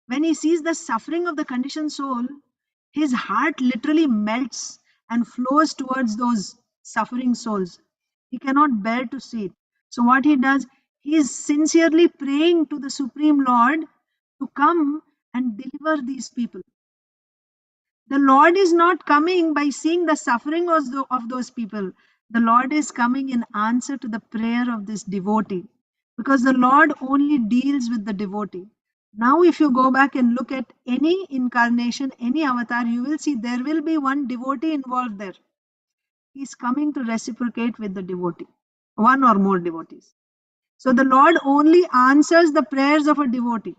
when he sees the suffering of the conditioned soul, his heart literally melts and flows towards those suffering souls. He cannot bear to see it. So what he does, he is sincerely praying to the Supreme Lord to come and deliver these people. The Lord is not coming by seeing the suffering of those people. The Lord is coming in answer to the prayer of this devotee, because the Lord only deals with the devotee. Now, if you go back and look at any incarnation, any avatar, you will see there will be one devotee involved there. He's coming to reciprocate with the devotee, one or more devotees. So the Lord only answers the prayers of a devotee.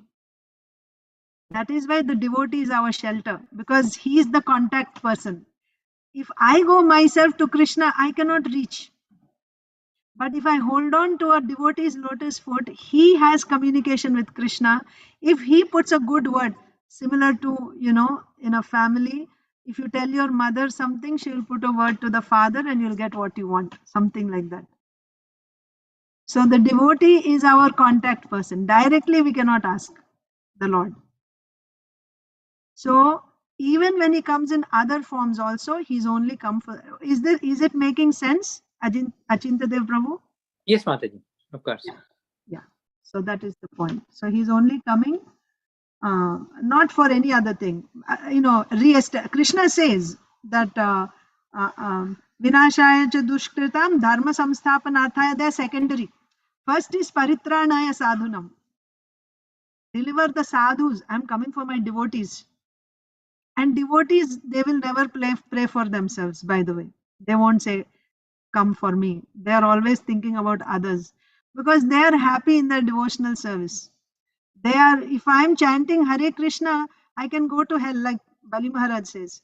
That is why the devotee is our shelter, because he is the contact person. If I go myself to Krishna, I cannot reach. But if I hold on to a devotee's lotus foot, he has communication with Krishna. If he puts a good word, Similar to, in a family, if you tell your mother something, she will put a word to the father and you'll get what you want, something like that. So the devotee is our contact person. Directly we cannot ask the Lord. So even when he comes in other forms also, he's only come for, is it making sense, Achintadev Prabhu? Yes, Mataji, of course. Yeah. So that is the point. So he's only coming not for any other thing. Krishna says that Vinashaya cha dushkritam dharma samsthapanarthaya, they are secondary. First is paritranaya sadhunam. Deliver the sadhus. I am coming for my devotees. And devotees, they will never pray for themselves, by the way. They won't say, come for me. They are always thinking about others because they are happy in their devotional service. If I am chanting Hare Krishna, I can go to hell, like Bali Maharaj says.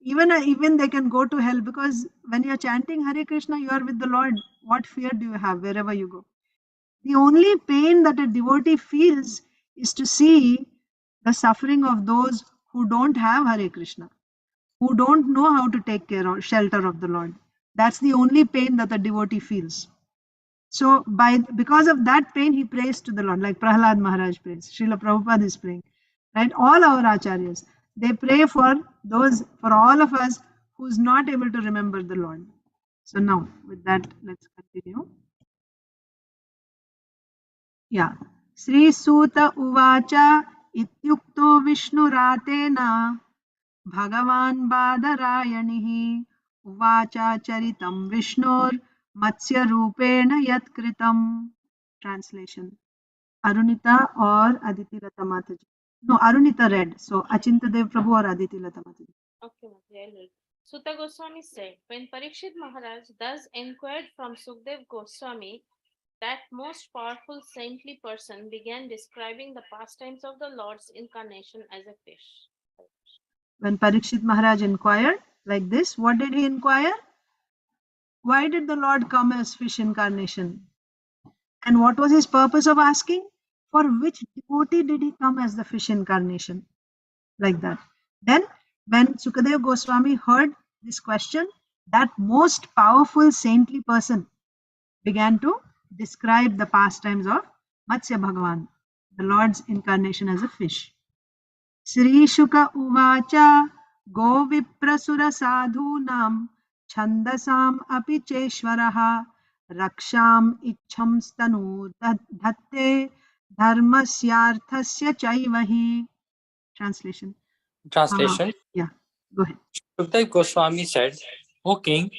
Even they can go to hell, because when you are chanting Hare Krishna, you are with the Lord. What fear do you have wherever you go? The only pain that a devotee feels is to see the suffering of those who don't have Hare Krishna, who don't know how to take care or shelter of the Lord. That's the only pain that the devotee feels. So because of that pain, he prays to the Lord, like Prahlad Maharaj prays, Srila Prabhupada is praying, right? All our acharyas, they pray for all of us who's not able to remember the Lord. So now, with that, let's continue. Yeah. Sri Suta Uvacha Ityukto Vishnuratena Bhagavan Badarayanihi Uvacha Charitam Vishnur Matsya Rupena Yatkritam. Translation. Arunita or Aditi Lata Mataji? No, Arunita read. So Achintadev Prabhu or Aditi Lata Mataji? Okay, Mataji, I will. Sutta Goswami said, when Parikshit Maharaj thus inquired from Sukdev Goswami, that most powerful saintly person began describing the pastimes of the Lord's incarnation as a fish. When Parikshit Maharaj inquired like this, what did he inquire? Why did the Lord come as fish incarnation? And what was his purpose of asking? For which devotee did he come as the fish incarnation? Like that. Then, when Sukadev Goswami heard this question, that most powerful saintly person began to describe the pastimes of Matsya Bhagavan, the Lord's incarnation as a fish. Sri Shuka Uvacha Go Viprasura Sadhunam Chandasam Api Cheshwaraha Raksham Ichham Stanu Dhatte Dharmasyarthasya Chaivahi. Translation. Yeah, go ahead. Sukdev Goswami said, O king,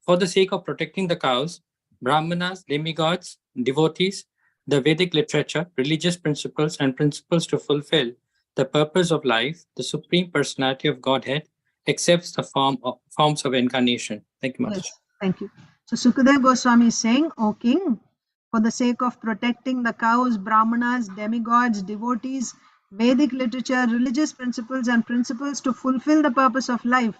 for the sake of protecting the cows, Brahmanas, demigods, devotees, the Vedic literature, religious principles, and principles to fulfill the purpose of life, the Supreme Personality of Godhead accepts the forms of incarnation. Thank you, Mataji. Yes, thank you. So Sukadev Goswami is saying, O king, for the sake of protecting the cows, Brahmanas, demigods, devotees, Vedic literature, religious principles, and principles to fulfill the purpose of life,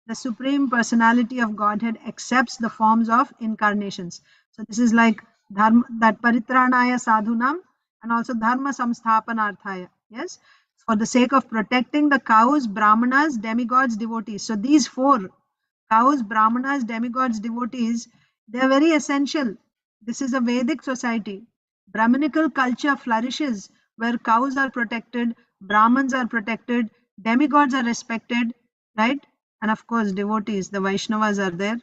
the Supreme Personality of Godhead accepts the forms of incarnations. So this is like dharma, that paritranaya sadhunam, and also dharma samsthapanarthaya. Yes, for the sake of protecting the cows, Brahmanas, demigods, devotees. So these four, cows, Brahmanas, demigods, devotees, they are very essential. This is a Vedic society. Brahminical culture flourishes where cows are protected, Brahmins are protected, demigods are respected, right? And of course, devotees, the Vaishnavas are there.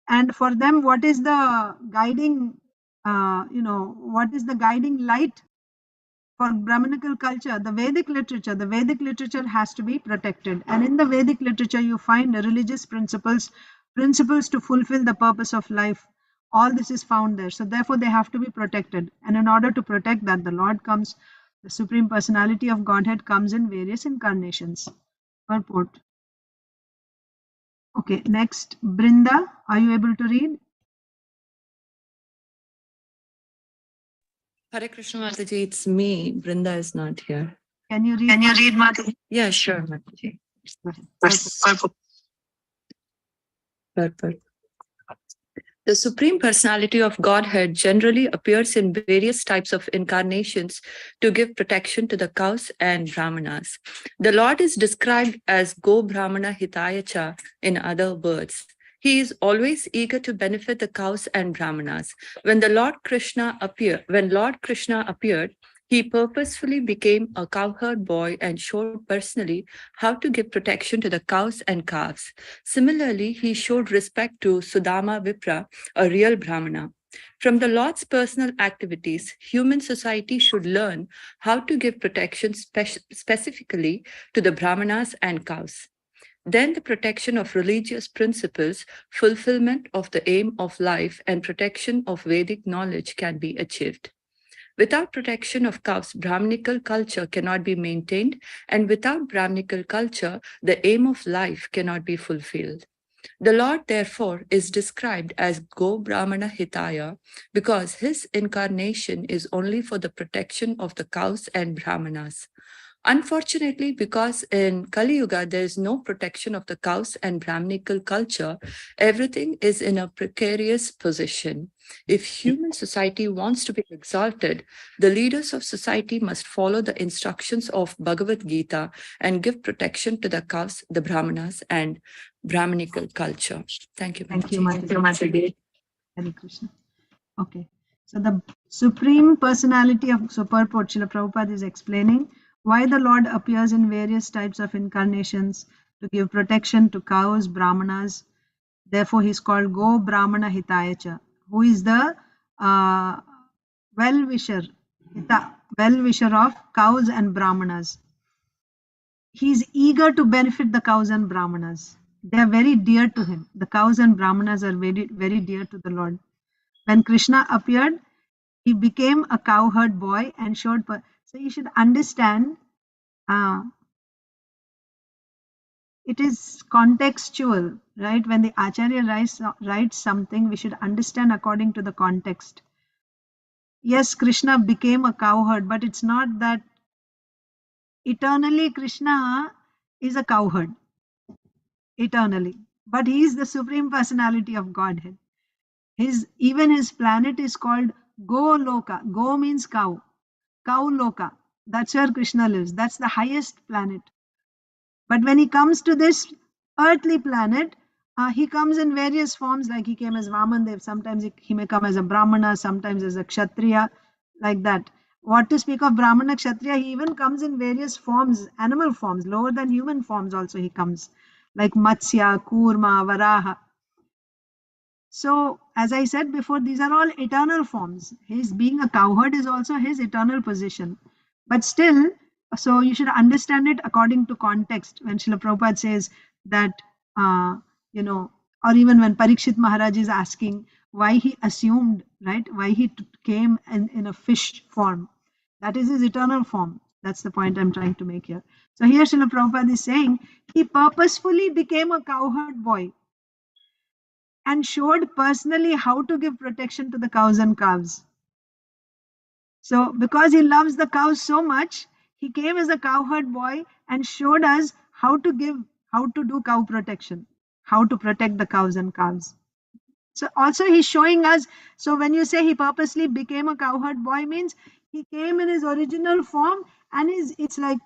And for them, what is the guiding, what is the guiding light for Brahminical culture? The Vedic literature. The Vedic literature has to be protected. And in the Vedic literature, you find religious principles to fulfill the purpose of life. All this is found there. So therefore, they have to be protected. And in order to protect that, the Lord comes, the Supreme Personality of Godhead comes in various incarnations. Purport. Okay, next, Brinda, are you able to read? Hare Krishna Mataji, it's me. Brinda is not here. Can you read Mataji? Yeah, sure, Mataji. Purport. The Supreme Personality of Godhead generally appears in various types of incarnations to give protection to the cows and brahmanas. The Lord is described as Go Brahmana Hitayacha in other words. He is always eager to benefit the cows and brahmanas. When Lord Krishna appeared, he purposefully became a cowherd boy and showed personally how to give protection to the cows and calves. Similarly, he showed respect to Sudama Vipra, a real Brahmana. From the Lord's personal activities, human society should learn how to give protection specifically to the Brahmanas and cows. Then the protection of religious principles, fulfillment of the aim of life, and protection of Vedic knowledge can be achieved. Without protection of cows, Brahminical culture cannot be maintained, and without Brahminical culture, the aim of life cannot be fulfilled. The Lord, therefore, is described as Go Brahmana Hitaya because his incarnation is only for the protection of the cows and Brahmanas. Unfortunately, because in Kali Yuga there is no protection of the cows and Brahminical culture, everything is in a precarious position. If human society wants to be exalted, the leaders of society must follow the instructions of Bhagavad Gita and give protection to the cows, the Brahmanas, and Brahminical culture. Thank you, Thank you, Mataji. Mataji. Hare Krishna. Okay. So the Supreme Personality of Purport, Srila Prabhupada is explaining why the Lord appears in various types of incarnations to give protection to cows, brahmanas. Therefore, he is called Go Brahmana Hitayacha, who is the well-wisher of cows and brahmanas. He is eager to benefit the cows and brahmanas. They are very dear to him. The cows and brahmanas are very, very dear to the Lord. When Krishna appeared, he became a cowherd boy and showed. So you should understand, it is contextual, right? When the Acharya writes something, we should understand according to the context. Yes, Krishna became a cowherd, but it's not that eternally Krishna is a cowherd. Eternally. But he is the Supreme Personality of Godhead. Even his planet is called Go Loka. Go means cow. Cow Loka. That's where Krishna lives. That's the highest planet. But when he comes to this earthly planet, he comes in various forms, like he came as Vamandev. Sometimes he may come as a Brahmana, sometimes as a Kshatriya, like that. What to speak of Brahmana, Kshatriya, he even comes in various forms, animal forms, lower than human forms also he comes, like Matsya, Kurma, Varaha. So, as I said before, these are all eternal forms. His being a cowherd is also his eternal position. But still, so you should understand it according to context. When Srila Prabhupada says that, or even when Parikshit Maharaj is asking why he assumed, right, why he came in a fish form. That is his eternal form. That's the point I'm trying to make here. So here Srila Prabhupada is saying he purposefully became a cowherd boy and showed personally how to give protection to the cows and calves. So because he loves the cows so much, he came as a cowherd boy and showed us how to do cow protection, how to protect the cows and calves. So also he's showing us, so when you say he purposely became a cowherd boy, means he came in his original form, and it's like,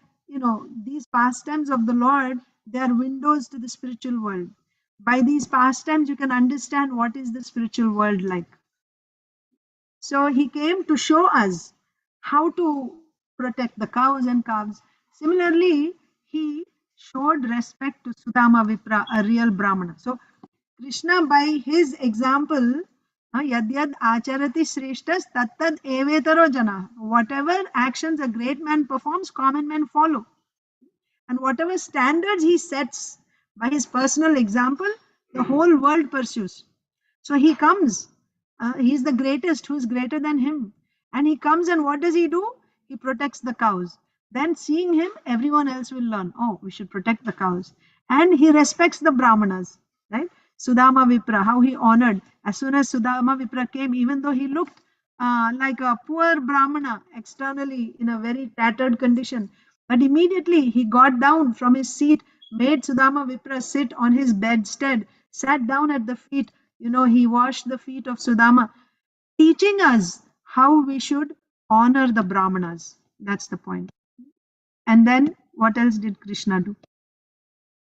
these pastimes of the Lord, they are windows to the spiritual world. By these pastimes, you can understand what is the spiritual world like. So he came to show us how to protect the cows and calves. Similarly, he showed respect to Sudama Vipra, a real Brahmana. So Krishna, by his example, yad yad acharati shreshtas tattad evetaro jana. Whatever actions a great man performs, common men follow. And whatever standards he sets by his personal example, the whole world pursues. So he comes. He's the greatest. Who's greater than him? And he comes, and what does he do? He protects the cows. Then seeing him, everyone else will learn, oh, we should protect the cows. And he respects the Brahmanas, right? Sudama Vipra, how he honored. As soon as Sudama Vipra came, even though he looked like a poor Brahmana externally in a very tattered condition, but immediately he got down from his seat, made Sudama Vipra sit on his bedstead, sat down at the feet, He washed the feet of Sudama, teaching us how we should honor the Brahmanas. That's the point. And then what else did Krishna do?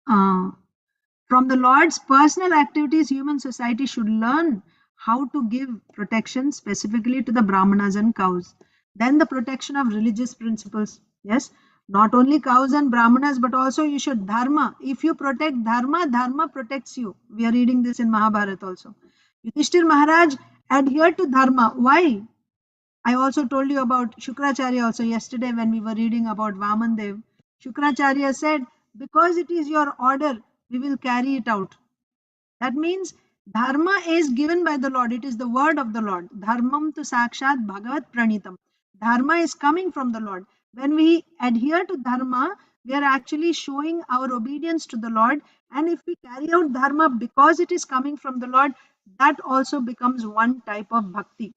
From the Lord's personal activities, human society should learn how to give protection specifically to the Brahmanas and cows. Then the protection of religious principles. Yes, not only cows and Brahmanas, but also you should dharma. If you protect dharma, dharma protects you. We are reading this in Mahabharata also. Yudhishthir Maharaj adhered to dharma. Why? I also told you about Shukracharya also yesterday when we were reading about Vaman Dev. Shukracharya said, because it is your order, we will carry it out. That means dharma is given by the Lord. It is the word of the Lord. Dharmam tu sakshat bhagavat pranitam. Dharma is coming from the Lord. When we adhere to dharma, we are actually showing our obedience to the Lord. And if we carry out dharma because it is coming from the Lord, that also becomes one type of bhakti.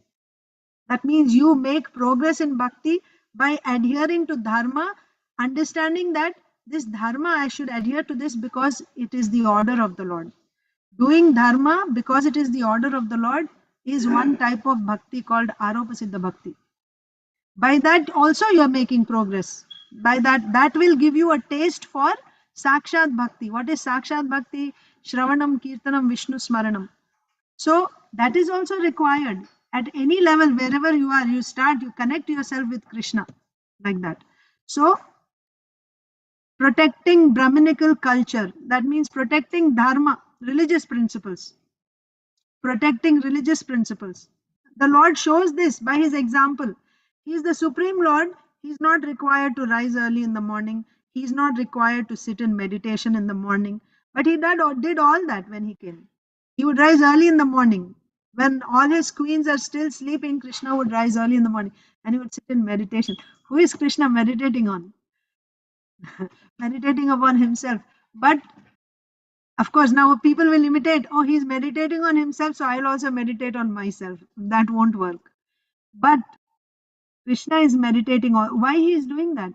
That means you make progress in bhakti by adhering to dharma, understanding that this dharma, I should adhere to this because it is the order of the Lord. Doing dharma because it is the order of the Lord is one type of bhakti called Aropasiddha bhakti. By that also you are making progress. By that will give you a taste for Sakshat Bhakti. What is Sakshat Bhakti? Shravanam, Kirtanam, Vishnu Smaranam. So that is also required. At any level, wherever you are, you start, you connect yourself with Krishna like that. So protecting Brahminical culture, that means protecting dharma, religious principles. Protecting religious principles. The Lord shows this by his example. He is the Supreme Lord. He is not required to rise early in the morning. He is not required to sit in meditation in the morning. But he did all that when he came. He would rise early in the morning. When all his queens are still sleeping, Krishna would rise early in the morning and he would sit in meditation. Who is Krishna meditating on? Meditating upon himself. But of course, now people will imitate, oh, he's meditating on himself, so I'll also meditate on myself. That won't work. But Krishna is meditating on, why he is doing that?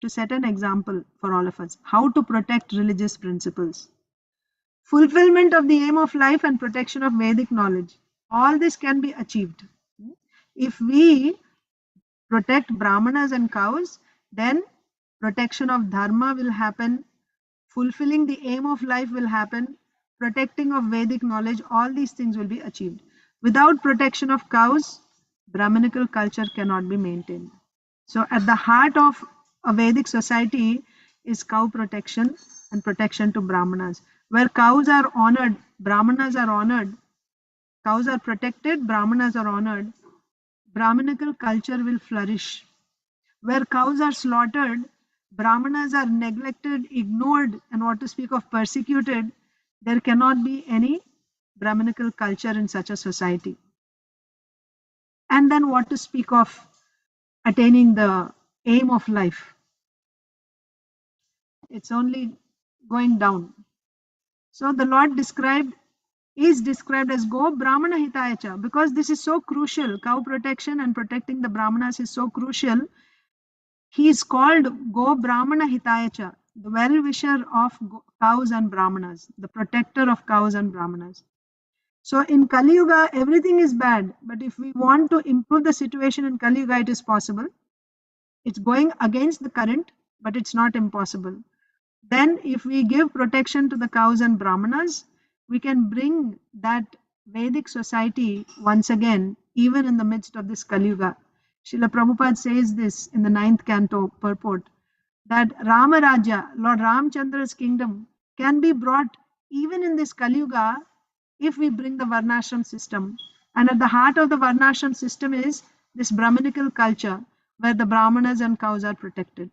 To set an example for all of us, how to protect religious principles. Fulfillment of the aim of life and protection of Vedic knowledge. All this can be achieved. If we protect Brahmanas and cows, then protection of Dharma will happen, fulfilling the aim of life will happen, protecting of Vedic knowledge, all these things will be achieved. Without protection of cows, Brahminical culture cannot be maintained. So at the heart of a Vedic society is cow protection and protection to Brahmanas. Where cows are honored, Brahmanas are honored, cows are protected, Brahmanas are honored, Brahminical culture will flourish. Where cows are slaughtered, Brahmanas are neglected, ignored, and what to speak of persecuted, there cannot be any Brahminical culture in such a society. And then what to speak of attaining the aim of life? It's only going down. So the Lord is described as Go Brahmana Hitayacha, because this is so crucial. Cow protection and protecting the Brahmanas is so crucial. He is called Go Brahmana Hitayacha, the well-wisher of cows and Brahmanas, the protector of cows and Brahmanas. So in Kali Yuga, everything is bad. But if we want to improve the situation in Kali Yuga, it is possible. It's going against the current, but it's not impossible. Then if we give protection to the cows and Brahmanas, we can bring that Vedic society once again, even in the midst of this Kali Yuga. Srila Prabhupada says this in the 9th canto purport, that Rama Rajya, Lord Ramchandra's kingdom, can be brought even in this Kali Yuga if we bring the Varnashram system. And at the heart of the Varnashram system is this Brahminical culture where the Brahmanas and cows are protected.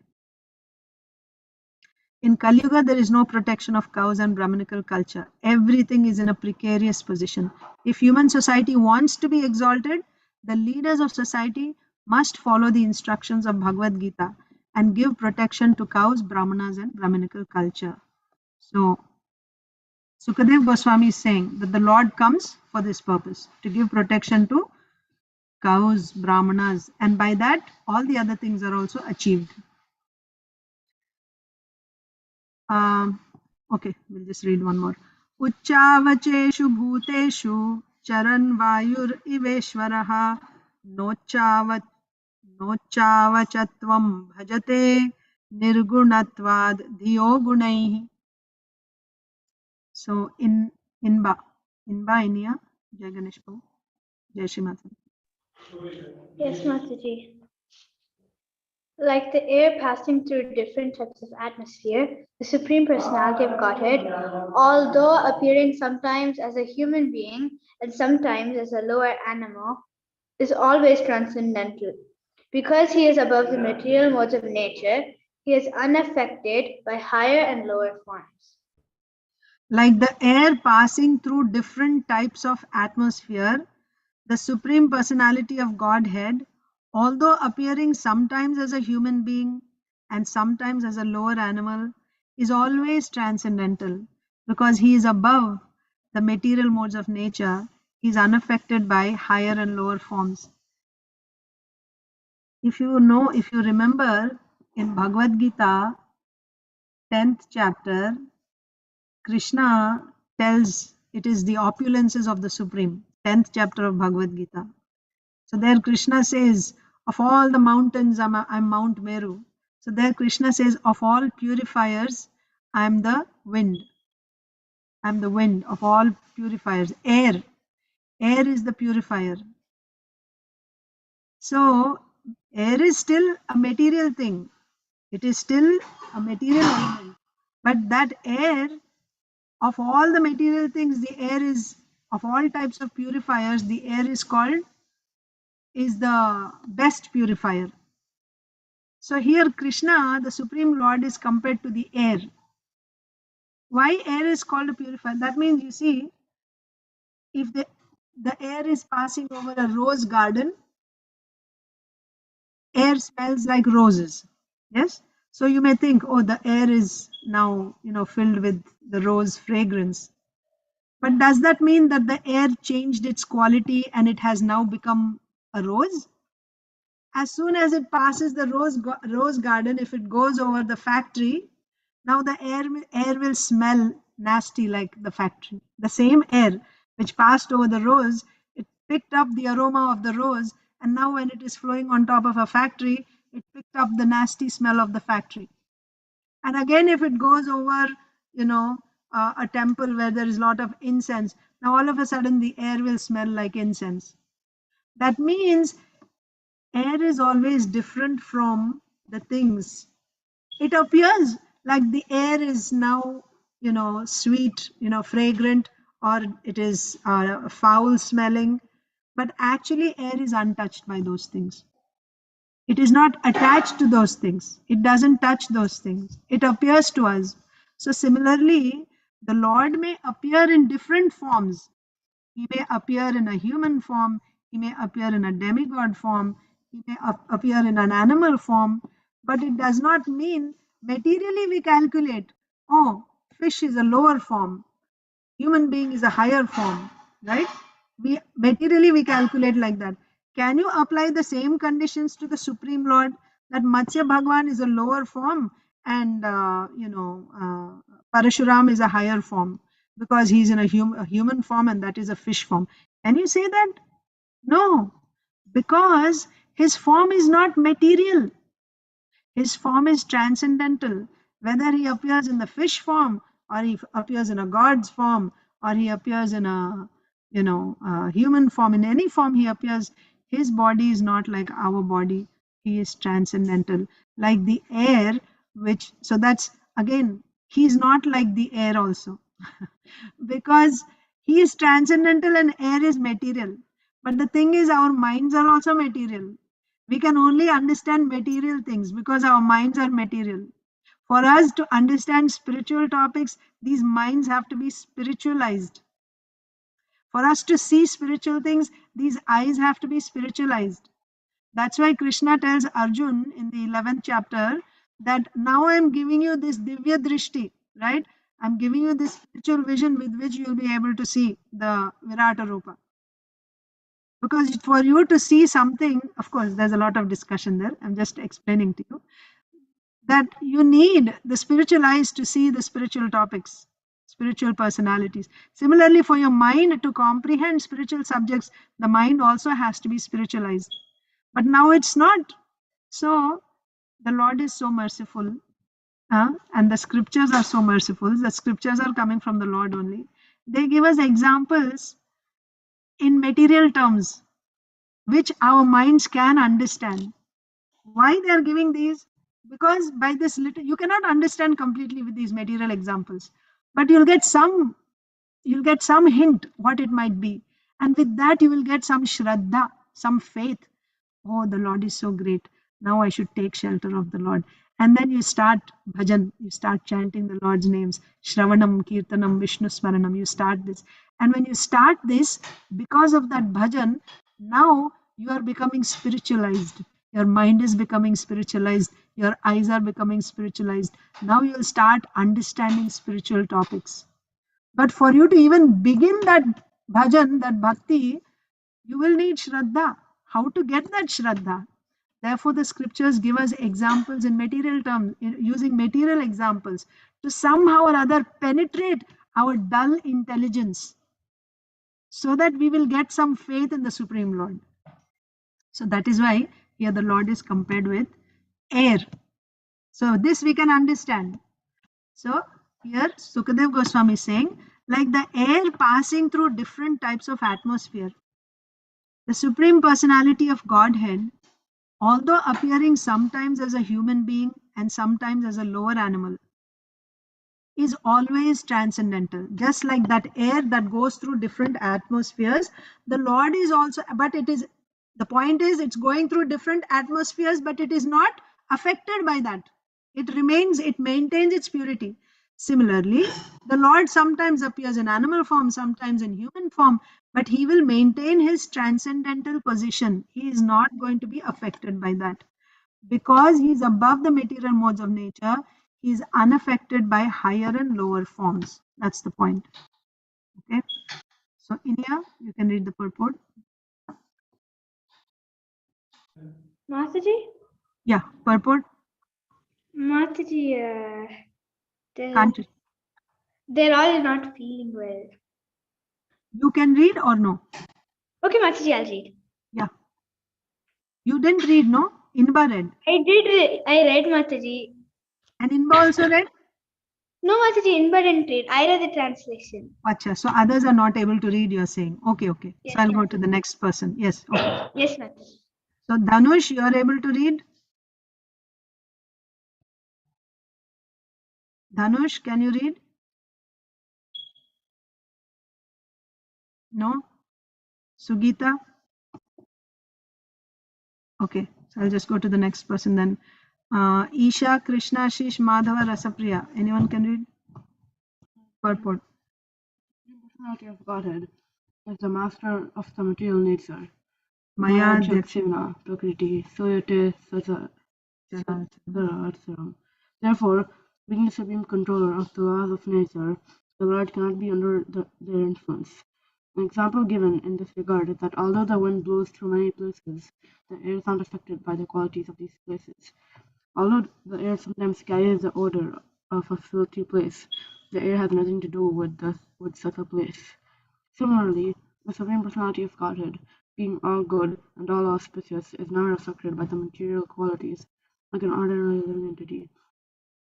In Kali Yuga, there is no protection of cows and Brahminical culture. Everything is in a precarious position. If human society wants to be exalted, the leaders of society must follow the instructions of Bhagavad Gita and give protection to cows, Brahmanas, and Brahminical culture. So, Sukadev Goswami is saying that the Lord comes for this purpose, to give protection to cows, Brahmanas, and by that, all the other things are also achieved. Okay, we'll just read one more. उच्चावचेषु भूतेषु चरन् वायुरिवेश्वरः नोच्चावचत्वं भजते निर्गुणत्वाद् धियो गुणैः. So Inba Inya, Jai Ganesh Prabhu, Jai Shri Mataji. Yes, Mataji. Like the air passing through different types of atmosphere, the Supreme Personality of Godhead, although appearing sometimes as a human being and sometimes as a lower animal, is always transcendental. Because he is above the material modes of nature, he is unaffected by higher and lower forms. Like the air passing through different types of atmosphere, the Supreme Personality of Godhead, although appearing sometimes as a human being and sometimes as a lower animal, is always transcendental because he is above the material modes of nature. He is unaffected by higher and lower forms. If you remember in Bhagavad Gita, 10th chapter, Krishna tells it is the opulences of the Supreme, 10th chapter of Bhagavad Gita. So there Krishna says, of all the mountains, I'm Mount Meru. So there Krishna says, of all purifiers, I'm the wind. I'm the wind of all purifiers. Air is the purifier. So air is still a material thing. It is still a material element. But that air, of all the material things, the air is, of all types of purifiers, the air is the best purifier. So here Krishna, the Supreme Lord, is compared to the air. Why air is called a purifier? That means, you see, if the air is passing over a rose garden, air smells like roses. Yes? So you may think, oh, the air is now, filled with the rose fragrance. But does that mean that the air changed its quality and it has now become a rose? As soon as it passes the rose garden, if it goes over the factory, now the air will smell nasty like the factory. The same air which passed over the rose, it picked up the aroma of the rose, and now when it is flowing on top of a factory, it picked up the nasty smell of the factory. And again, if it goes over, a temple where there is a lot of incense, now all of a sudden the air will smell like incense. That means air is always different from the things. It appears like the air is now, sweet, fragrant, or it is foul smelling, but actually air is untouched by those things. It is not attached to those things. It doesn't touch those things. It appears to us. So similarly, the Lord may appear in different forms. He may appear in a human form. He may appear in a demigod form. He may appear in an animal form. But it does not mean materially we calculate, oh, fish is a lower form, human being is a higher form, right? We calculate like that. Can you apply the same conditions to the Supreme Lord, that Matsya Bhagwan is a lower form and Parashuram is a higher form because he's in a human form and that is a fish form? Can you say that? No, because his form is not material. His form is transcendental. Whether he appears in the fish form, or he appears in a god's form, or he appears in a human form, in any form he appears, his body is not like our body. He is transcendental, like the air. So that's again, he's not like the air also, because he is transcendental and air is material. But the thing is, our minds are also material. We can only understand material things because our minds are material. For us to understand spiritual topics, these minds have to be spiritualized. For us to see spiritual things, these eyes have to be spiritualized. That's why Krishna tells Arjun in the 11th chapter that now I am giving you this Divya Drishti, right? I'm giving you this spiritual vision with which you'll be able to see the Virata Rupa. Because for you to see something, of course, there's a lot of discussion there. I'm just explaining to you that you need the spiritual eyes to see the spiritual topics. spiritual personalities. Similarly, for your mind to comprehend spiritual subjects, the mind also has to be spiritualized. But now it's not. So the Lord is so merciful, and the scriptures are so merciful. The scriptures are coming from the Lord only. They give us examples in material terms, which our minds can understand. Why they are giving these? Because by this little, you cannot understand completely with these material examples, but you'll get some hint what it might be, and with that you will get some shraddha, some faith. Oh, the Lord is so great. Now I should take shelter of the Lord. And then you start bhajan, you start chanting the Lord's names, Shravanam, Kirtanam, Vishnu Smaranam. You start this. And when you start this, because of that bhajan, now you are becoming spiritualized. Your mind is becoming spiritualized. Your eyes are becoming spiritualized. Now you will start understanding spiritual topics. But for you to even begin that bhajan, that bhakti, you will need shraddha. How to get that shraddha? Therefore, the scriptures give us examples in material terms, using material examples to somehow or other penetrate our dull intelligence so that we will get some faith in the Supreme Lord. So that is why here the Lord is compared with air. So this we can understand. So here Sukadev Goswami is saying, like the air passing through different types of atmosphere, the Supreme Personality of Godhead, although appearing sometimes as a human being and sometimes as a lower animal, is always transcendental. Just like that air that goes through different atmospheres, the Lord is also, but it is, the point is it's going through different atmospheres, but it is not affected by that. It remains, it maintains its purity. Similarly, the Lord sometimes appears in animal form, sometimes in human form, but he will maintain his transcendental position. He is not going to be affected by that. Because he is above the material modes of nature, he is unaffected by higher and lower forms. That's the point. Okay. So, Inya, you can read the purport. Mataji? Yeah, purport. Mataji, Can't you? they're all not feeling well. You can read or no? Okay, Mataji, I'll read. Yeah. You didn't read, no? Inba read. I did. I read, Mataji. And Inba also read? No, Mataji, Inba didn't read. I read the translation. Acha, so others are not able to read, you're saying. Okay, okay. Yes, So I'll go Mataji. to the next person. Yes, okay. Yes, Mataji. So Dhanush, you are able to read? Dhanush, can you read? No? Sugita? Okay, so I'll just go to the next person then. Isha, Krishna, Shish, Madhava, Rasapriya. Anyone can read? Purport. The personality of Godhead is the master of the material nature. Maya Jaksina, Prakriti, Soyate, Sata, Etc. Therefore, being the supreme controller of the laws of nature, the Lord cannot be under their influence. An example given in this regard is that although the wind blows through many places, the air is not affected by the qualities of these places. Although the air sometimes carries the odor of a filthy place, the air has nothing to do with such a place. Similarly, the Supreme Personality of Godhead, being all good and all auspicious, is never affected by the material qualities like an ordinary living entity.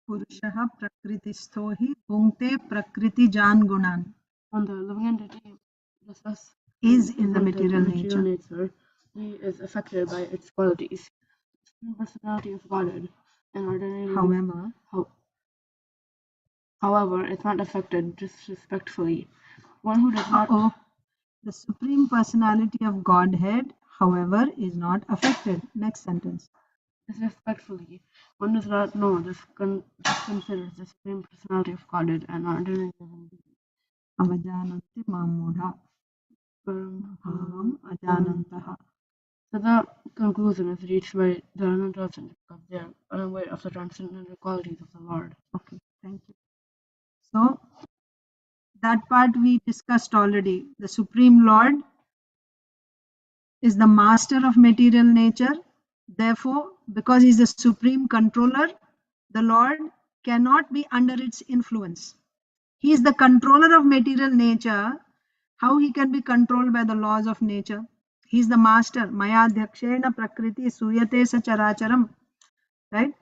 Purushaha prakritisto hi bhunkte prakriti jan gunan. When the living entity is in the material nature. He is affected by its qualities. The Supreme Personality of Godhead, an ordinary however, is not affected disrespectfully. One who does not. The Supreme Personality of Godhead, however, is not affected. Next sentence. Disrespectfully, one does not know this considers the Supreme Personality of Godhead an ordinary living being. Avajananti mamudha. Bhavam ajanantaha. So the conclusion is reached by the non-transcendent because they are unaware of the transcendental qualities of the Lord. Okay, thank you. So that part we discussed already. The Supreme Lord is the master of material nature. Therefore, because he is the supreme controller, the Lord cannot be under its influence. He is the controller of material nature. How he can be controlled by the laws of nature? He is the master. Maya dhakshena prakriti suyate sacharacharam. Right?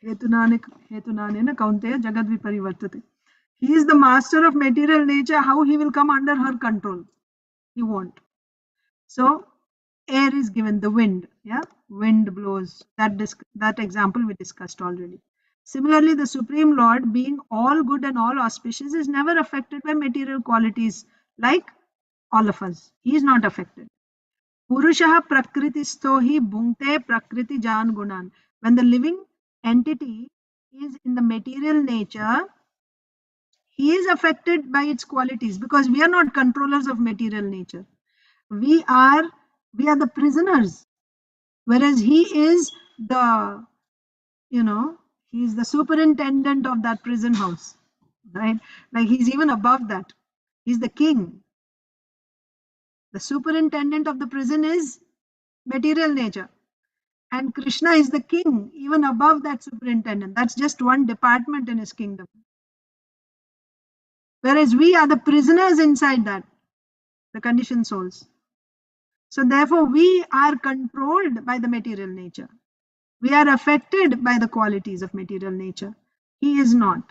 Hetunanena kaunteya jagad viparivartate. He is the master of material nature. How he will come under her control? He won't. So air is given, the wind. Yeah, wind blows. That example we discussed already. Similarly, the Supreme Lord, being all good and all auspicious, is never affected by material qualities like all of us. He is not affected. Purushaha prakritisto hi bhungte prakriti jan gunan. When the living entity is in the material nature, he is affected by its qualities because we are not controllers of material nature. We are the prisoners, whereas he is the, he is the superintendent of that prison house, right? Like he's even above that. He's the king. The superintendent of the prison is material nature. And Krishna is the king, even above that superintendent. That's just one department in his kingdom. Whereas we are the prisoners inside that, the conditioned souls. So therefore, we are controlled by the material nature. We are affected by the qualities of material nature. He is not.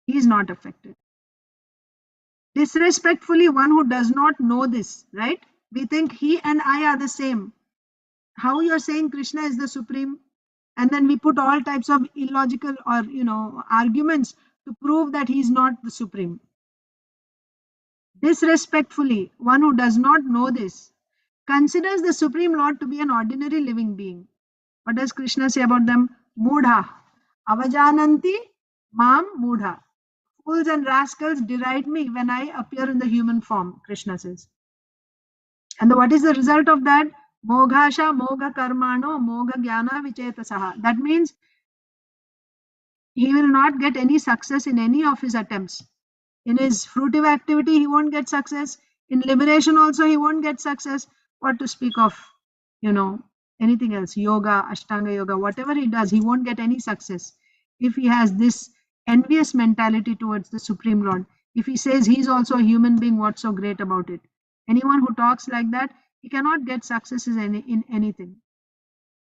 He is not affected. Disrespectfully, one who does not know this, right? We think he and I are the same. How you are saying Krishna is the supreme, and then we put all types of illogical or arguments to prove that he is not the supreme. Disrespectfully, one who does not know this considers the Supreme Lord to be an ordinary living being. What does Krishna say about them? Mudha. Avajananti mam mudha. Fools and rascals deride me when I appear in the human form, Krishna says. And what is the result of that? Moghasha mogha karmano mogha jnana vichetasaha. That means he will not get any success in any of his attempts. In his fruitive activity, he won't get success. In liberation also, he won't get success. What to speak of, anything else, yoga, Ashtanga yoga, whatever he does, he won't get any success. If he has this envious mentality towards the Supreme Lord, if he says he's also a human being, what's so great about it? Anyone who talks like that, he cannot get success in anything.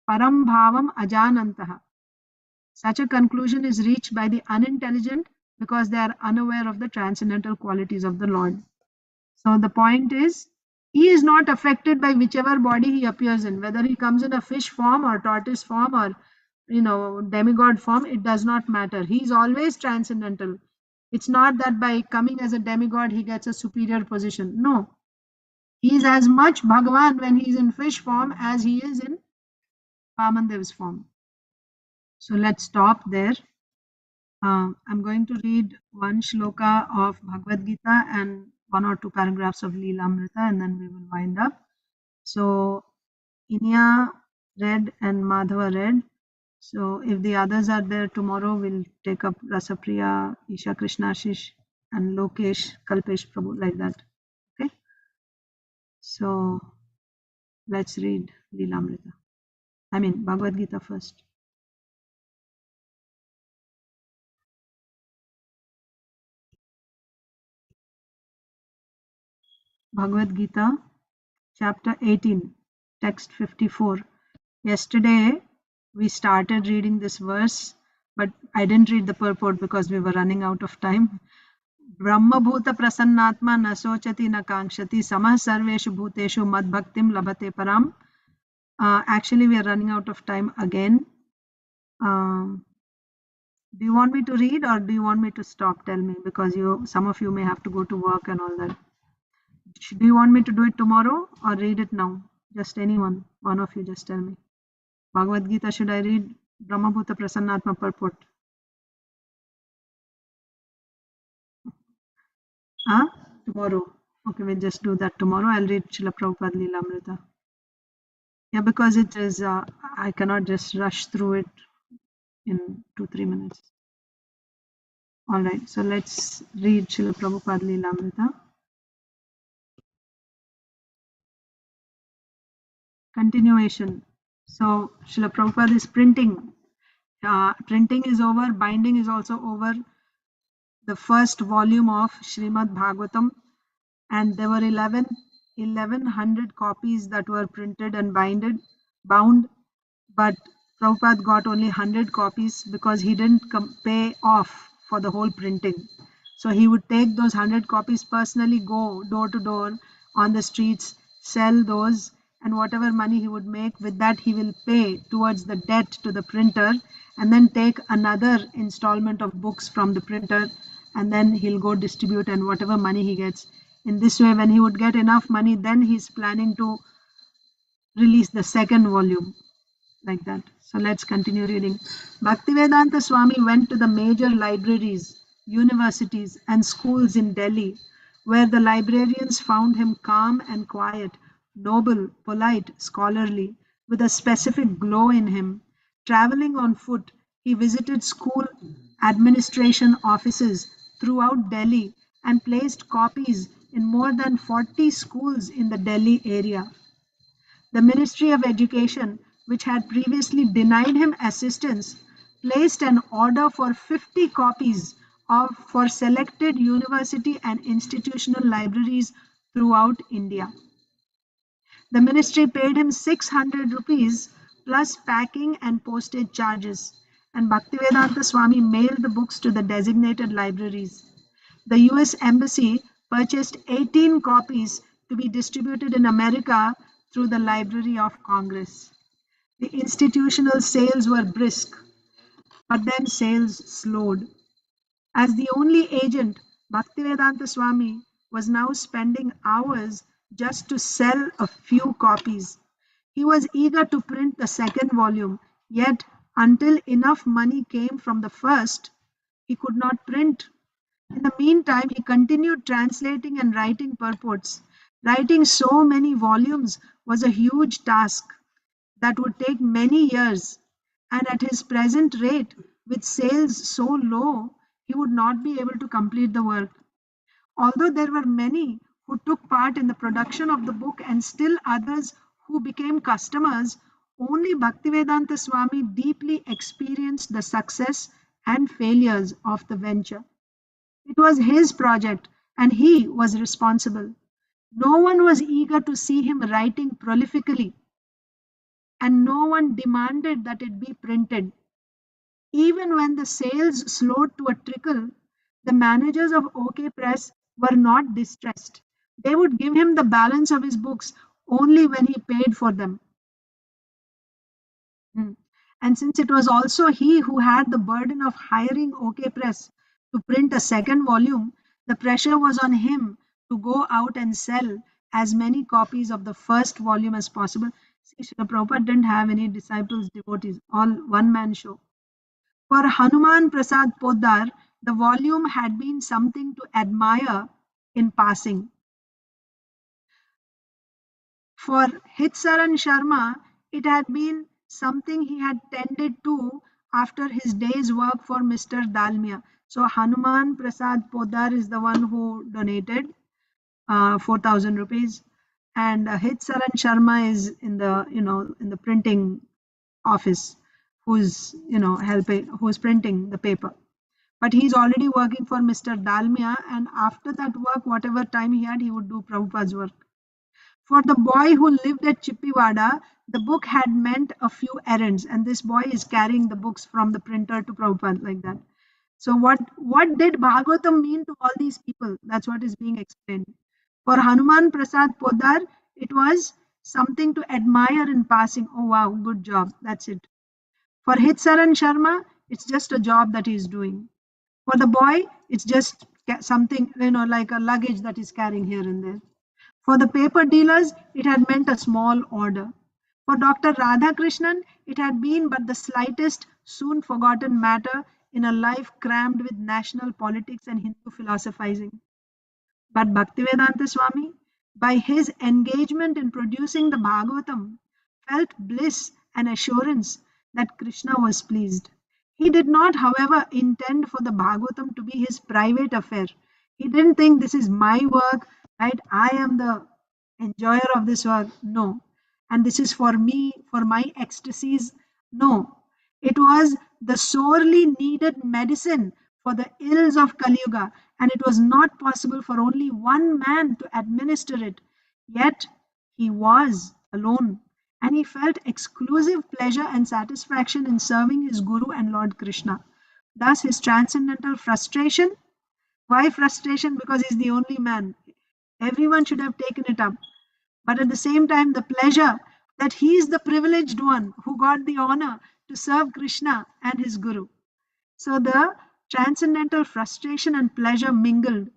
Param bhavam ajanantaha. Such a conclusion is reached by the unintelligent because they are unaware of the transcendental qualities of the Lord. So the point is, he is not affected by whichever body he appears in, whether he comes in a fish form or tortoise form or demigod form, it does not matter. He is always transcendental. It's not that by coming as a demigod he gets a superior position. No. He is as much Bhagavan when he is in fish form as he is in Vamandev's form. So let's stop there. I'm going to read one shloka of Bhagavad Gita and one or two paragraphs of Leelamrita, and then we will wind up. So Inya read and Madhava read. So if the others are there tomorrow, we'll take up Rasapriya, Isha Krishnashish, and Lokesh, Kalpesh Prabhu, like that. Okay. So let's read Leelamrita. Bhagavad Gita first. Bhagavad Gita, chapter 18, text 54. Yesterday we started reading this verse, but I didn't read the purport because we were running out of time. Brahma bhuta prasannatma nasochati na kankshati samah sarveshu bhuteshu mad bhaktim labhate param. Actually, we are running out of time again. Do you want me to read or do you want me to stop? Tell me, because some of you may have to go to work and all that. Do you want me to do it tomorrow or read it now? Just anyone, one of you, just tell me. Bhagavad Gita, should I read Brahma Bhuta Prasannatma purport? Tomorrow. Okay, we'll just do that tomorrow. I'll read Srila Prabhupada Leelamrita. Yeah, because it is, I cannot just rush through it in 2-3 minutes. All right, so let's read Srila Prabhupada Leelamrita. Continuation. So Srila Prabhupada is printing. Printing is over, binding is also over. the first volume of Srimad Bhagavatam, and there were 1100 copies that were printed and bound, but Prabhupada got only 100 copies because he didn't pay off for the whole printing. So he would take those 100 copies personally, go door to door on the streets, sell those, and whatever money he would make, with that he will pay towards the debt to the printer, and then take another installment of books from the printer, and then he'll go distribute, and whatever money he gets. In this way, when he would get enough money, then he's planning to release the second volume, like that. So let's continue reading. Bhaktivedanta Swami went to the major libraries, universities, and schools in Delhi, where the librarians found him calm and quiet, noble, polite, scholarly, with a specific glow in him. Traveling on foot, he visited school administration offices throughout Delhi and placed copies in more than 40 schools in the Delhi area. The Ministry of Education, which had previously denied him assistance, placed an order for 50 copies for selected university and institutional libraries throughout India. The ministry paid him 600 rupees plus packing and postage charges, and Bhaktivedanta Swami mailed the books to the designated libraries. The US Embassy purchased 18 copies to be distributed in America through the Library of Congress. The institutional sales were brisk, but then sales slowed. As the only agent, Bhaktivedanta Swami was now spending hours just to sell a few copies. He was eager to print the second volume, yet until enough money came from the first, he could not print. In the meantime, he continued translating and writing purports. Writing so many volumes was a huge task that would take many years, and at his present rate, with sales so low, he would not be able to complete the work. Although there were many who took part in the production of the book and still others who became customers, only Bhaktivedanta Swami deeply experienced the success and failures of the venture. It was his project and he was responsible. No one was eager to see him writing prolifically, and no one demanded that it be printed. Even when the sales slowed to a trickle, the managers of OK Press were not distressed. They would give him the balance of his books only when he paid for them. And since it was also he who had the burden of hiring OK Press to print a second volume, the pressure was on him to go out and sell as many copies of the first volume as possible. See, Srila Prabhupada didn't have any disciples, devotees, all one-man show. For Hanuman Prasad Poddar, the volume had been something to admire in passing. For Hitsaran Sharma, it had been something he had tended to after his day's work for Mr. Dalmia. So Hanuman Prasad Poddar is the one who donated 4,000 rupees, and Hitsaran Sharma is in the printing office, who's helping, who's printing the paper. But he's already working for Mr. Dalmia, and after that work, whatever time he had, he would do Prabhupada's work. For the boy who lived at Chippiwada, the book had meant a few errands, and this boy is carrying the books from the printer to Prabhupada, like that. So what did Bhagavatam mean to all these people? That's what is being explained. For Hanuman Prasad Poddar, it was something to admire in passing. Oh wow, good job. That's it. For Hitsaran Sharma, it's just a job that he's doing. For the boy, it's just something, like a luggage that he's carrying here and there. For the paper dealers, it had meant a small order. For Dr. Radhakrishnan, it had been but the slightest, soon forgotten matter in a life crammed with national politics and Hindu philosophizing. But Bhaktivedanta Swami, by his engagement in producing the Bhagavatam, felt bliss and assurance that Krishna was pleased. He did not, however, intend for the Bhagavatam to be his private affair. He didn't think this is my work, right? I am the enjoyer of this work. No. And this is for me, for my ecstasies. No. It was the sorely needed medicine for the ills of Kali Yuga, and it was not possible for only one man to administer it. Yet he was alone, and he felt exclusive pleasure and satisfaction in serving his Guru and Lord Krishna. Thus, his transcendental frustration. Why frustration? Because he's the only man. Everyone should have taken it up. But at the same time, the pleasure that he is the privileged one who got the honor to serve Krishna and his Guru. So the transcendental frustration and pleasure mingled.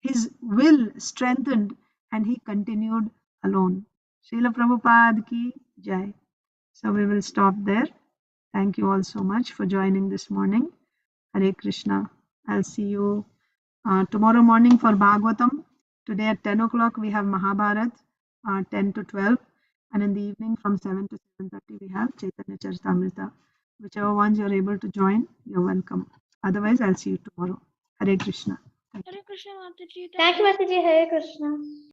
His will strengthened and he continued alone. Srila Prabhupada ki jai. So we will stop there. Thank you all so much for joining this morning. Hare Krishna. I'll see you tomorrow morning for Bhagavatam. Today at 10 o'clock we have Mahabharat, 10 to 12. And in the evening from 7 to 7:30 we have Chaitanya Charitamrita. Whichever ones you're able to join, you're welcome. Otherwise, I'll see you tomorrow. Hare Krishna. Hare Krishna Mataji. Thank you, Mataji. Hare Krishna.